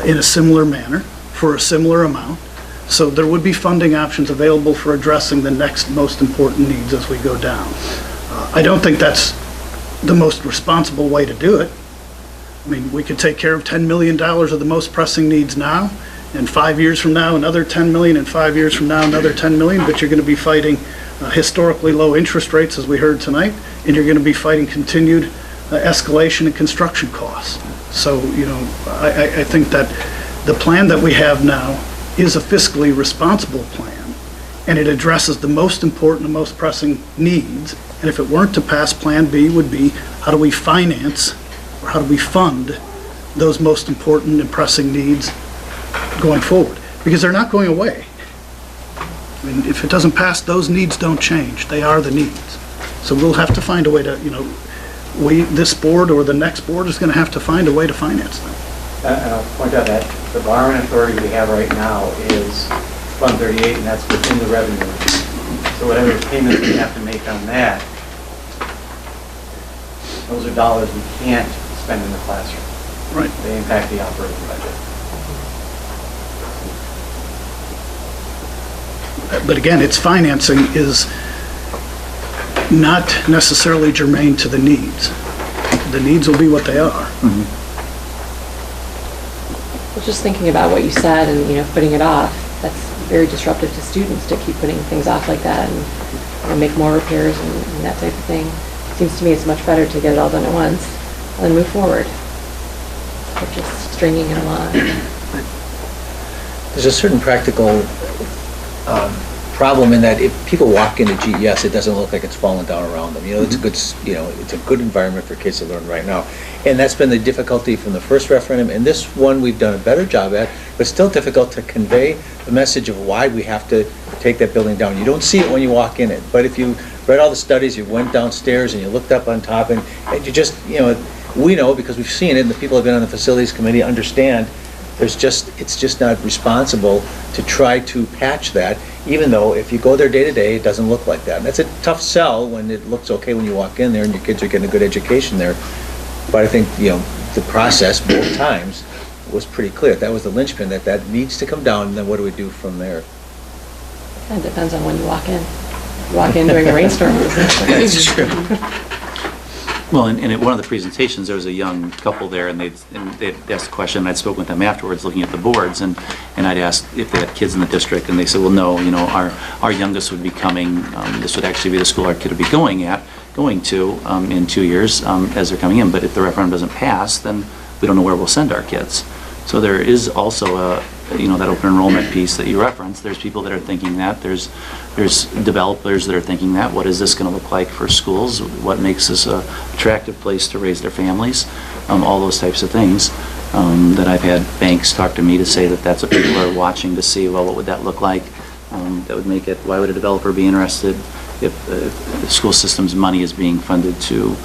in a similar manner for a similar amount. So there would be funding options available for addressing the next most important needs as we go down. I don't think that's the most responsible way to do it. I mean, we could take care of $10 million of the most pressing needs now, and 5 years from now, another 10 million, and 5 years from now, another 10 million, but you're going to be fighting historically low interest rates, as we heard tonight, and you're going to be fighting continued escalation in construction costs. So, I think that the plan that we have now is a fiscally responsible plan, and it addresses the most important and most pressing needs. And if it weren't to pass, Plan B would be, how do we finance, or how do we fund those most important and pressing needs going forward? Because they're not going away. I mean, if it doesn't pass, those needs don't change. They are the needs. So we'll have to find a way to, this board or the next board is going to have to find a way to finance them. And I'll point out that the borrowing authority we have right now is Fund 38, and that's within the revenue. So whatever payments we have to make on that, those are dollars we can't spend in the classroom. Right. They impact the operating budget. But again, its financing is not necessarily germane to the needs. The needs will be what they are. Well, just thinking about what you said and, putting it off, that's very disruptive to students to keep putting things off like that and make more repairs and that type of thing. Seems to me it's much better to get it all done at once and move forward. Or just stringing it along. There's a certain practical problem in that if people walk into GES, it doesn't look like it's falling down around them. It's a good, it's a good environment for kids to learn right now. And that's been the difficulty from the first referendum, and this one we've done a better job at, but still difficult to convey the message of why we have to take that building down. You don't see it when you walk in it, but if you read all the studies, you went downstairs and you looked up on top, and you just, we know because we've seen it, and the people who have been on the facilities committee understand it's just not responsible to try to patch that, even though if you go there day to day, it doesn't look like that. And that's a tough sell when it looks okay when you walk in there and your kids are getting a good education there. But I think, the process both times was pretty clear. That was the linchpin, that needs to come down, and then what do we do from there? It depends on when you walk in. You walk in during a rainstorm. That's true. Well, and at one of the presentations, there was a young couple there, and they'd asked a question, and I'd spoken with them afterwards, looking at the boards, and I'd asked if they had kids in the district, and they said, well, no, our youngest would be coming, this would actually be the school our kid would be going to in 2 years as they're coming in, but if the referendum doesn't pass, then we don't know where we'll send our kids. So there is also that open enrollment piece that you referenced. There's people that are thinking that. There's developers that are thinking that. What is this going to look like for schools? What makes this a attractive place to raise their families? All those types of things that I've had banks talk to me to say that's what people are watching to see. Well, what would that look like? That would make it. Why would a developer be interested if the school system's money is being funded to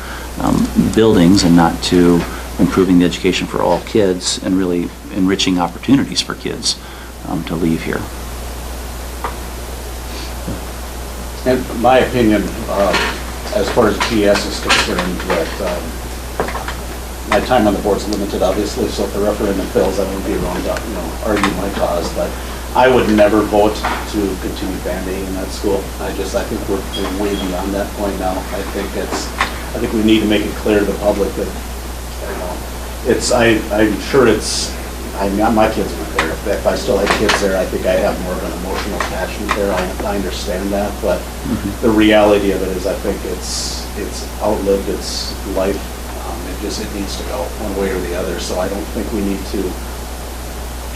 buildings and not to improving the education for all kids and really enriching opportunities for kids to leave here. In my opinion, as far as GS is concerned, that my time on the board is limited, obviously, so if the referendum fails, I won't be around to argue my cause, but I would never vote to continue Band-Aid in that school. I think we're way beyond that point now. I think we need to make it clear to the public that I'm sure it's I mean, my kids went there. If I still had kids there, I think I'd have more of an emotional attachment there. I understand that, but the reality of it is I think it's outlived its life. It needs to go one way or the other, so I don't think we need to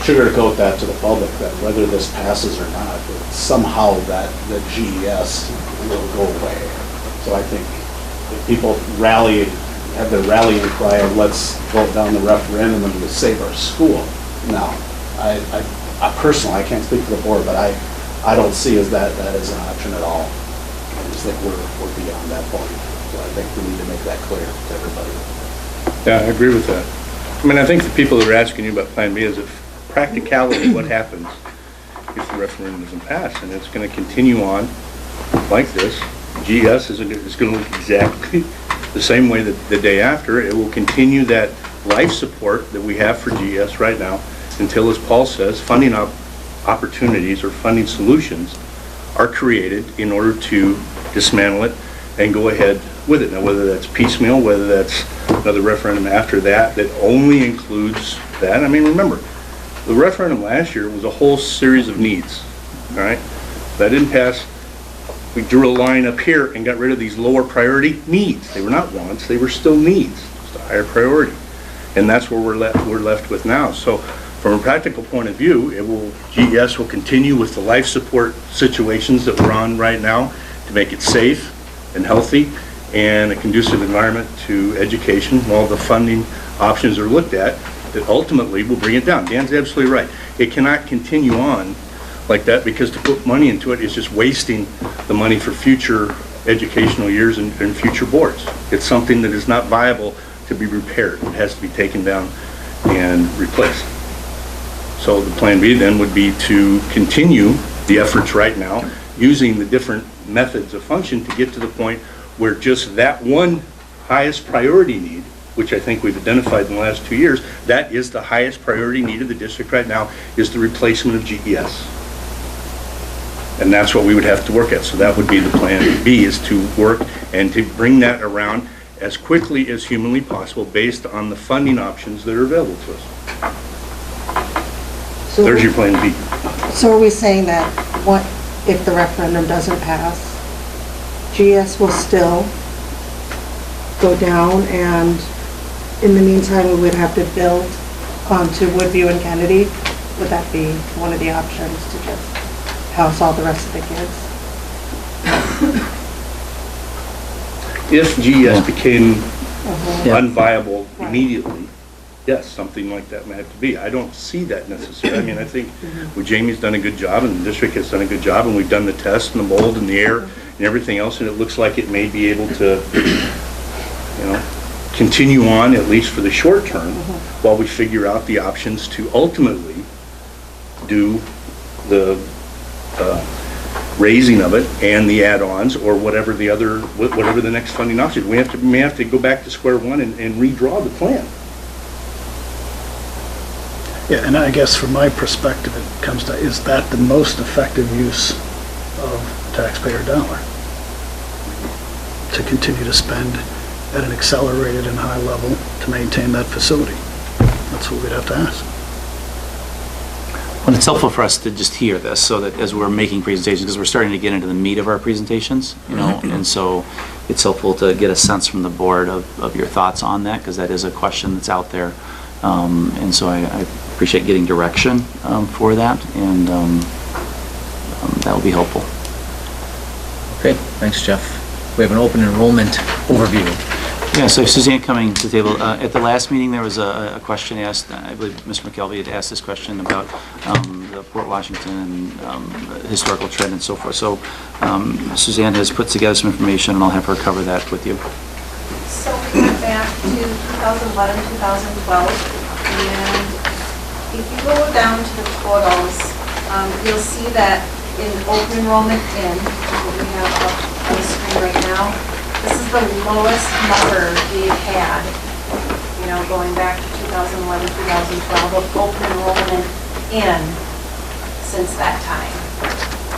sugarcoat that to the public, that whether this passes or not, somehow that the GES will go away. So I think if people have their rallying cry of let's vote down the referendum and to save our school. No, I personally, I can't speak for the board, but I don't see that as an option at all. I just think we're beyond that point. So I think we need to make that clear to everybody. Yeah, I agree with that. I mean, I think the people that are asking you about Plan B is if practicality, what happens if the referendum doesn't pass, and it's going to continue on like this. GS is going to look exactly the same way that the day after. It will continue that life support that we have for GS right now until, as Paul says, funding opportunities or funding solutions are created in order to dismantle it and go ahead with it. Now, whether that's piecemeal, whether that's another referendum after that only includes that. I mean, remember, the referendum last year was a whole series of needs, all right? That didn't pass. We drew a line up here and got rid of these lower priority needs. They were not wants, they were still needs, just a higher priority. And that's where we're left with now. So from a practical point of view, GES will continue with the life support situations that we're on right now to make it safe and healthy and a conducive environment to education while the funding options are looked at that ultimately will bring it down. Dan's absolutely right. It cannot continue on like that because to put money into it is just wasting the money for future educational years and future boards. It's something that is not viable to be repaired. It has to be taken down and replaced. So the Plan B then would be to continue the efforts right now using the different methods of function to get to the point where just that one highest priority need, which I think we've identified in the last 2 years, that is the highest priority need of the district right now, is the replacement of GES. And that's what we would have to work at. So that would be the Plan B, is to work and to bring that around as quickly as humanly possible based on the funding options that are available to us. So there's your Plan B. So are we saying that what if the referendum doesn't pass, GS will still go down, and in the meantime we would have to build onto Woodview and Kennedy? Would that be one of the options, to just house all the rest of the kids? If GS became unviable immediately, yes, something like that might have to be. I don't see that necessarily. I mean, I think Jamie's done a good job and the district has done a good job, and we've done the test and the mold and the air and everything else, and it looks like it may be able to, continue on at least for the short term while we figure out the options to ultimately do the raising of it and the add-ons or whatever the next funding option. We may have to go back to square one and redraw the plan. Yeah, and I guess from my perspective, it comes to, is that the most effective use of taxpayer dollar? To continue to spend at an accelerated and high level to maintain that facility? That's what we'd have to ask. Well, it's helpful for us to just hear this, so that as we're making presentations, because we're starting to get into the meat of our presentations, and so it's helpful to get a sense from the board of your thoughts on that, because that is a question that's out there. And so I appreciate getting direction for that, and that will be helpful. Okay, thanks, Jeff. We have an open enrollment overview. Yeah, so Suzanne coming to the table. At the last meeting, there was a question asked. I believe Mr. McKelvey had asked this question about the Port Washington historical trend and so forth. So Suzanne has put together some information, and I'll have her cover that with you. So we went back to 2011, 2012, and if you go down to the totals, you'll see that in open enrollment what we have up on the screen right now, this is the lowest number we've had, going back to 2011, 2012 of open enrollment since that time.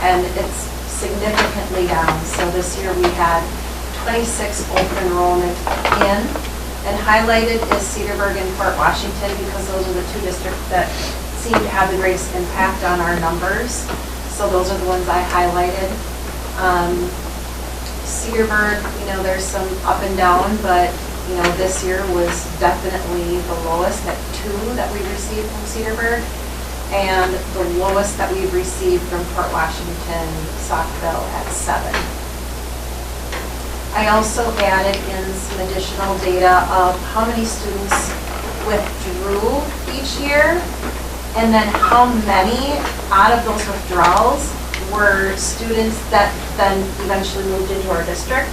And it's significantly down. So this year we had 26 open enrollment And highlighted is Cedarburg and Fort Washington because those are the two districts that seem to have the greatest impact on our numbers. So those are the ones I highlighted. Cedarburg, there's some up and down, but this year was definitely the lowest at 2 that we received from Cedarburg, and the lowest that we've received from Fort Washington, Saukville at 7. I also added in some additional data of how many students withdrew each year, and then how many out of those withdrawals were students that then eventually moved into our district.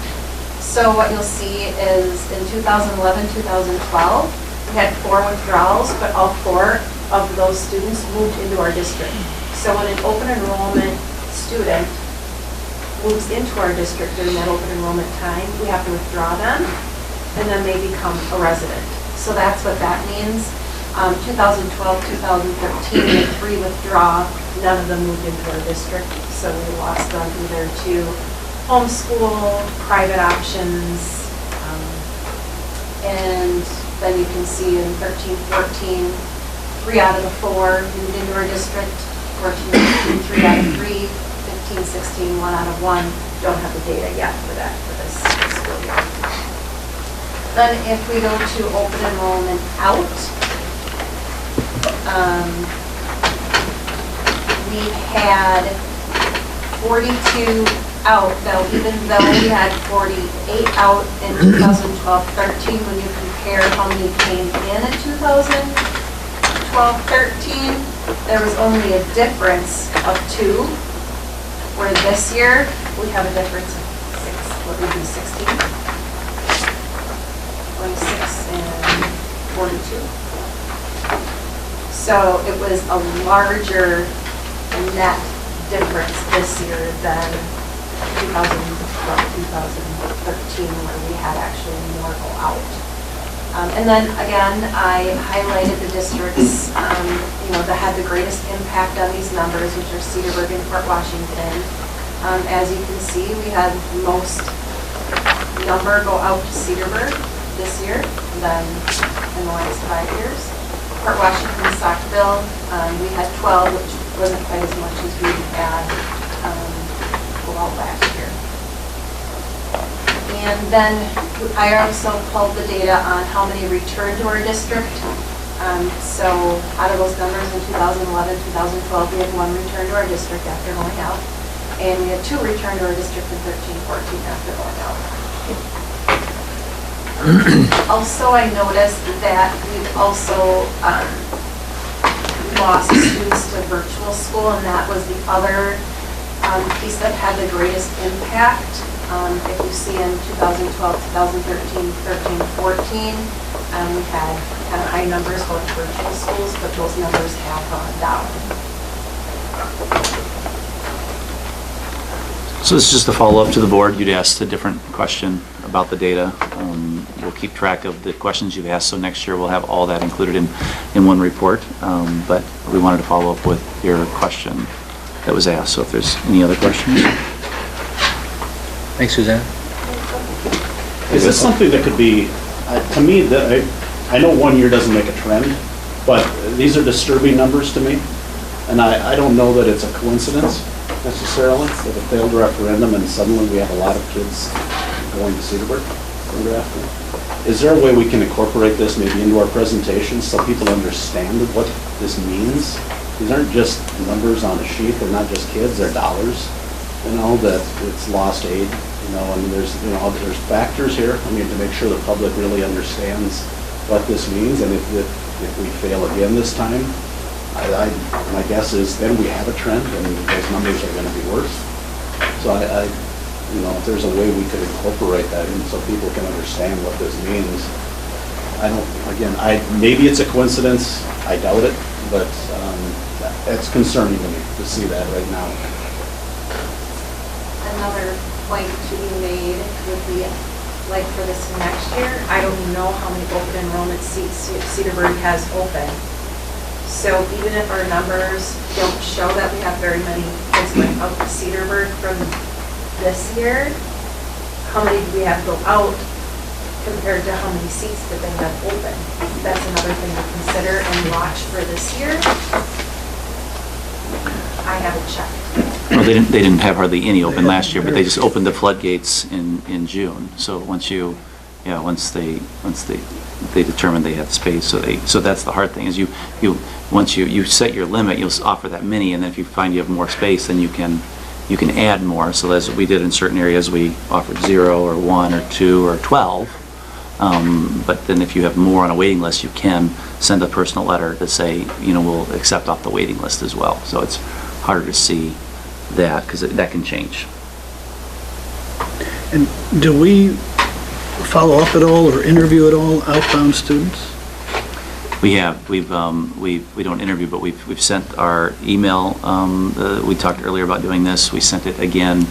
So what you'll see is in 2011, 2012, we had 4 withdrawals, but all 4 of those students moved into our district. So when an open enrollment student moves into our district during that open enrollment time, we have to withdraw them, and then they become a resident. So that's what that means. 2012, 2013, we had 3 withdraw, none of them moved into our district, so we lost them either to homeschool, private options, and then you can see in 13, 14, 3 out of the 4 moved into our district, 14, 15, 3 out of 3, 15, 16, 1 out of 1. Don't have the data yet for that for this school year. Then if we go to open enrollment out, we had 42 out, though, even though we had 48 out in 2012-13, when you compare how many came in 2012-13, there was only a difference of 2, where this year we have a difference of 6, what would be 16? 26 and 42. So it was a larger net difference this year than 2012-2013, where we had actually more go out. And then again, I highlighted the districts that had the greatest impact on these numbers, which are Cedarburg and Fort Washington. As you can see, we had most number go out to Cedarburg this year than in the last 5 years. Fort Washington, Saukville, we had 12, which wasn't quite as much as we had go out last year. And then I also pulled the data on how many returned to our district. So out of those numbers in 2011, 2012, we had 1 return to our district after going out. And we had 2 return to our district in 13, 14 after going out. Also, I noticed that we've also lost students to virtual school, and that was the other piece that had the greatest impact. If you see in 2012, 2013, 13, 14, we had kind of high numbers going to virtual schools, but those numbers have gone down. So this is just a follow-up to the board. You'd asked a different question about the data. We'll keep track of the questions you've asked, so next year we'll have all that included in one report. But we wanted to follow up with your question that was asked. So if there's any other questions. Thanks, Suzanne. Is this something that could be, to me, I know 1 year doesn't make a trend, but these are disturbing numbers to me. And I don't know that it's a coincidence necessarily, that a failed referendum and suddenly we have a lot of kids going to Cedarburg from Grafton. Is there a way we can incorporate this maybe into our presentations so people understand what this means? These aren't just numbers on a sheet, they're not just kids, they're dollars, that it's lost aid, and there's factors here, to make sure the public really understands what this means, and if we fail again this time, my guess is then we have a trend and those numbers are going to be worse. So if there's a way we could incorporate that in so people can understand what this means. Maybe it's a coincidence, I doubt it, but it's concerning to me to see that right now. Another point to be made would be, like for this next year, I don't know how many open enrollment seats Cedarburg has open. So even if our numbers don't show that we have very many kids going out to Cedarburg from this year, how many do we have go out compared to how many seats that they have open. That's another thing to consider and watch for this year. I haven't checked. Well, they didn't have hardly any open last year, but they just opened the floodgates in June. So once they determined they had space, so that's the hard thing, is once you set your limit, you'll offer that many, and then if you find you have more space, then you can add more. So as we did in certain areas, we offered 0 or 1 or 2 or 12. But then if you have more on a waiting list, you can send a personal letter to say, we'll accept off the waiting list as well. So it's harder to see that, because that can change. And do we follow up at all or interview at all outbound students? We have. We don't interview, but we've sent our email. We talked earlier about doing this. We sent it again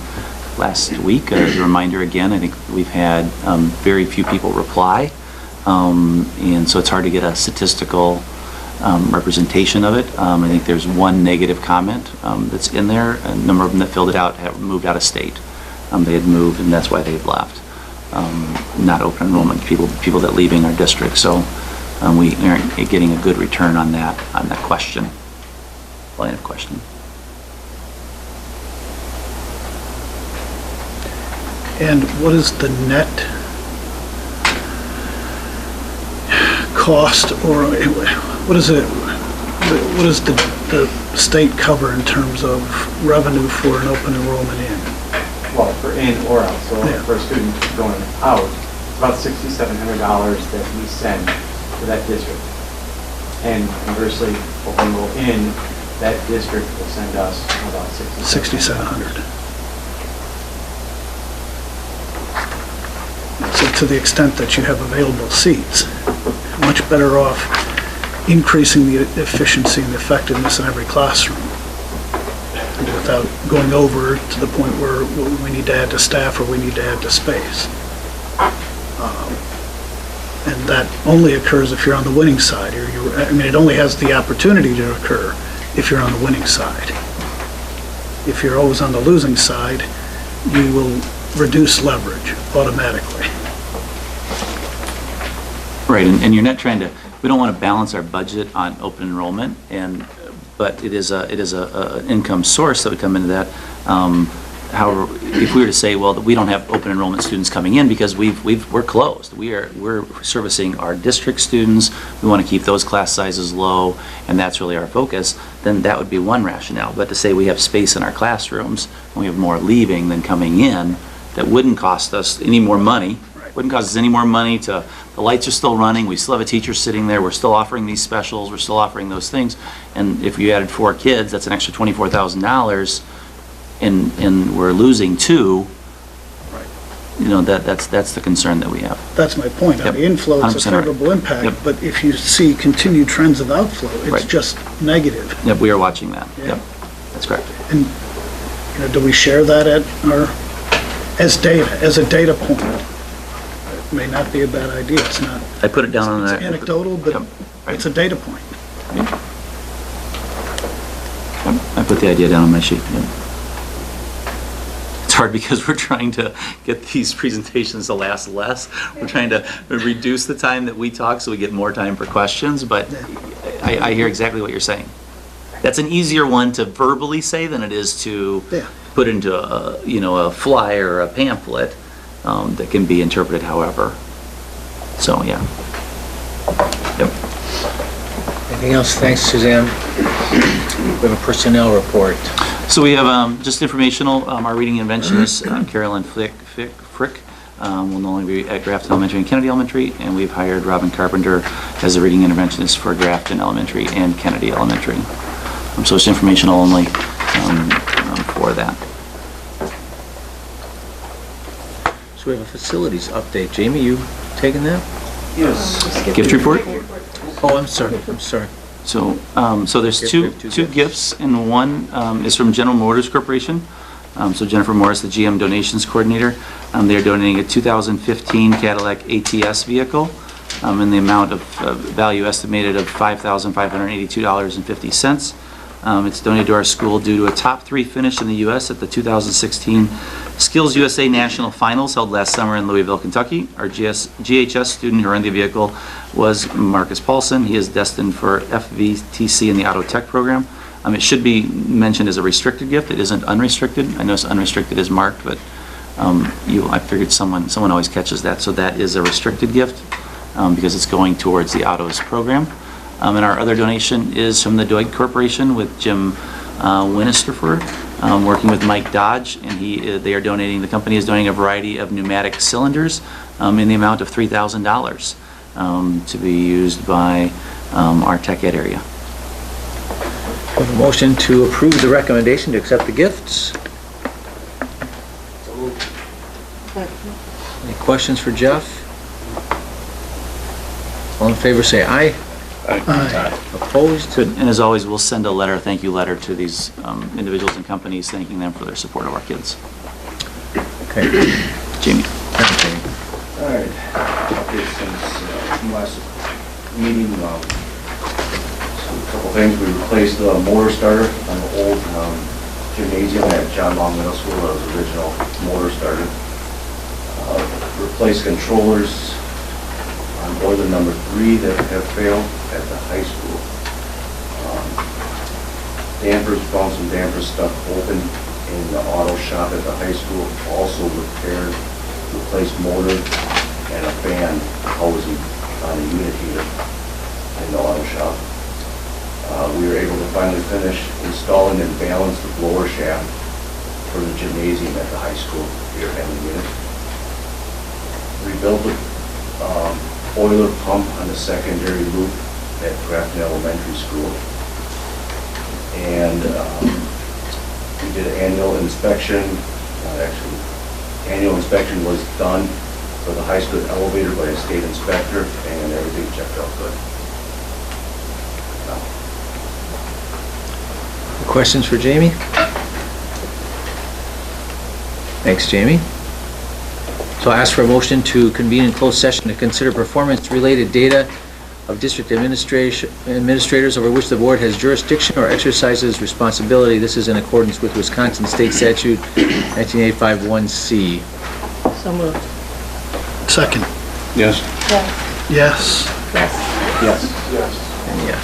last week as a reminder again. I think we've had very few people reply, and so it's hard to get a statistical representation of it. I think there's one negative comment that's in there. A number of them that filled it out have moved out of state. They had moved, and that's why they've left. Not open enrollment people that are leaving our district. So we aren't getting a good return on that question, line of question. And what is the net cost, or what does the state cover in terms of revenue for an open enrollment in? Well, for in or out, so for a student going out, it's about $6,700 that we send to that district. And conversely, open enroll in, that district will send us about $6,700. So to the extent that you have available seats, much better off increasing the efficiency and effectiveness in every classroom without going over to the point where we need to add to staff or we need to add to space. And that only occurs if you're on the winning side. It only has the opportunity to occur if you're on the winning side. If you're always on the losing side, you will reduce leverage automatically. Right, and you're not trying to, we don't want to balance our budget on open enrollment, but it is an income source that would come into that. However, if we were to say, well, we don't have open enrollment students coming in because we're closed. We're servicing our district students. We want to keep those class sizes low, and that's really our focus. Then that would be one rationale. But to say we have space in our classrooms and we have more leaving than coming in, that wouldn't cost us any more money. Wouldn't cost us any more money the lights are still running, we still have a teacher sitting there, we're still offering these specials, we're still offering those things. And if you added 4 kids, that's an extra $24,000, and we're losing 2. Right. That's the concern that we have. That's my point. On the inflow, it's a favorable impact, but if you see continued trends of outflow, it's just negative. Yep, we are watching that. Yeah. Yep, that's correct. And do we share that as a data point? It may not be a bad idea. It's not. I put it down on that. It's anecdotal, but it's a data point. Yeah. I put the idea down on my sheet. Yeah. It's hard because we're trying to get these presentations to last less. We're trying to reduce the time that we talk so we get more time for questions, but I hear exactly what you're saying. That's an easier one to verbally say than it is to put into a flyer or a pamphlet. That can be interpreted however. So, yeah. Yep. Anything else? Thanks, Suzanne. We have a personnel report. So we have just informational. Our reading interventionist, Carolyn Frick, will no longer be at Grafton Elementary and Kennedy Elementary, and we've hired Robin Carpenter as a reading interventionist for Grafton Elementary and Kennedy Elementary. So it's informational only for that. So we have a facilities update. Jamie, you taking that? Yes. Gift report? Oh, I'm sorry. So there's two gifts, and one is from General Motors Corporation. So Jennifer Morris, the GM donations coordinator, they're donating a 2015 Cadillac ATS vehicle in the amount of value estimated of $5,582.50. It's donated to our school due to a top 3 finish in the U.S. at the 2016 Skills USA National Finals held last summer in Louisville, Kentucky. Our GHS student who earned the vehicle was Marcus Paulson. He is destined for FVTC in the Auto Tech program. It should be mentioned as a restricted gift. It isn't unrestricted. I know unrestricted is marked, but I figured someone always catches that. So that is a restricted gift because it's going towards the Autos program. And our other donation is from the Doedens Corporation with Jim Winnisterford, working with Mike Dodge, and the company is donating a variety of pneumatic cylinders in the amount of $3,000 to be used by our tech ed area. We have a motion to approve the recommendation to accept the gifts. Any questions for Jeff? All in favor say aye. Aye. Opposed? Good. And as always, we'll send a thank you letter to these individuals and companies, thanking them for their support of our kids. Okay. Jamie. Okay. All right. Okay, since last meeting, a couple things. We replaced the motor starter on the old gymnasium at John Long Middle School. That was the original motor starter. Replaced controllers on boiler number 3 that have failed at the high school. Dampers, found some dampers stuck open in the auto shop at the high school. Also repaired, replaced motor and a fan housing on a unit heater in the auto shop. We were able to finally finish installing and balance the blower shaft for the gymnasium at the high school air handling unit. Rebuilt the boiler pump on the secondary loop at Grafton Elementary School. And we did an annual inspection. Annual inspection was done for the high school elevator by a state inspector, and everything checked out good. Questions for Jamie? Thanks, Jamie. So I ask for a motion to convene in closed session to consider performance-related data of district administrators over which the board has jurisdiction or exercises responsibility. This is in accordance with Wisconsin State Statute 19851C. So moved. Second. Yes. Yes. Yes. Yes. And yes.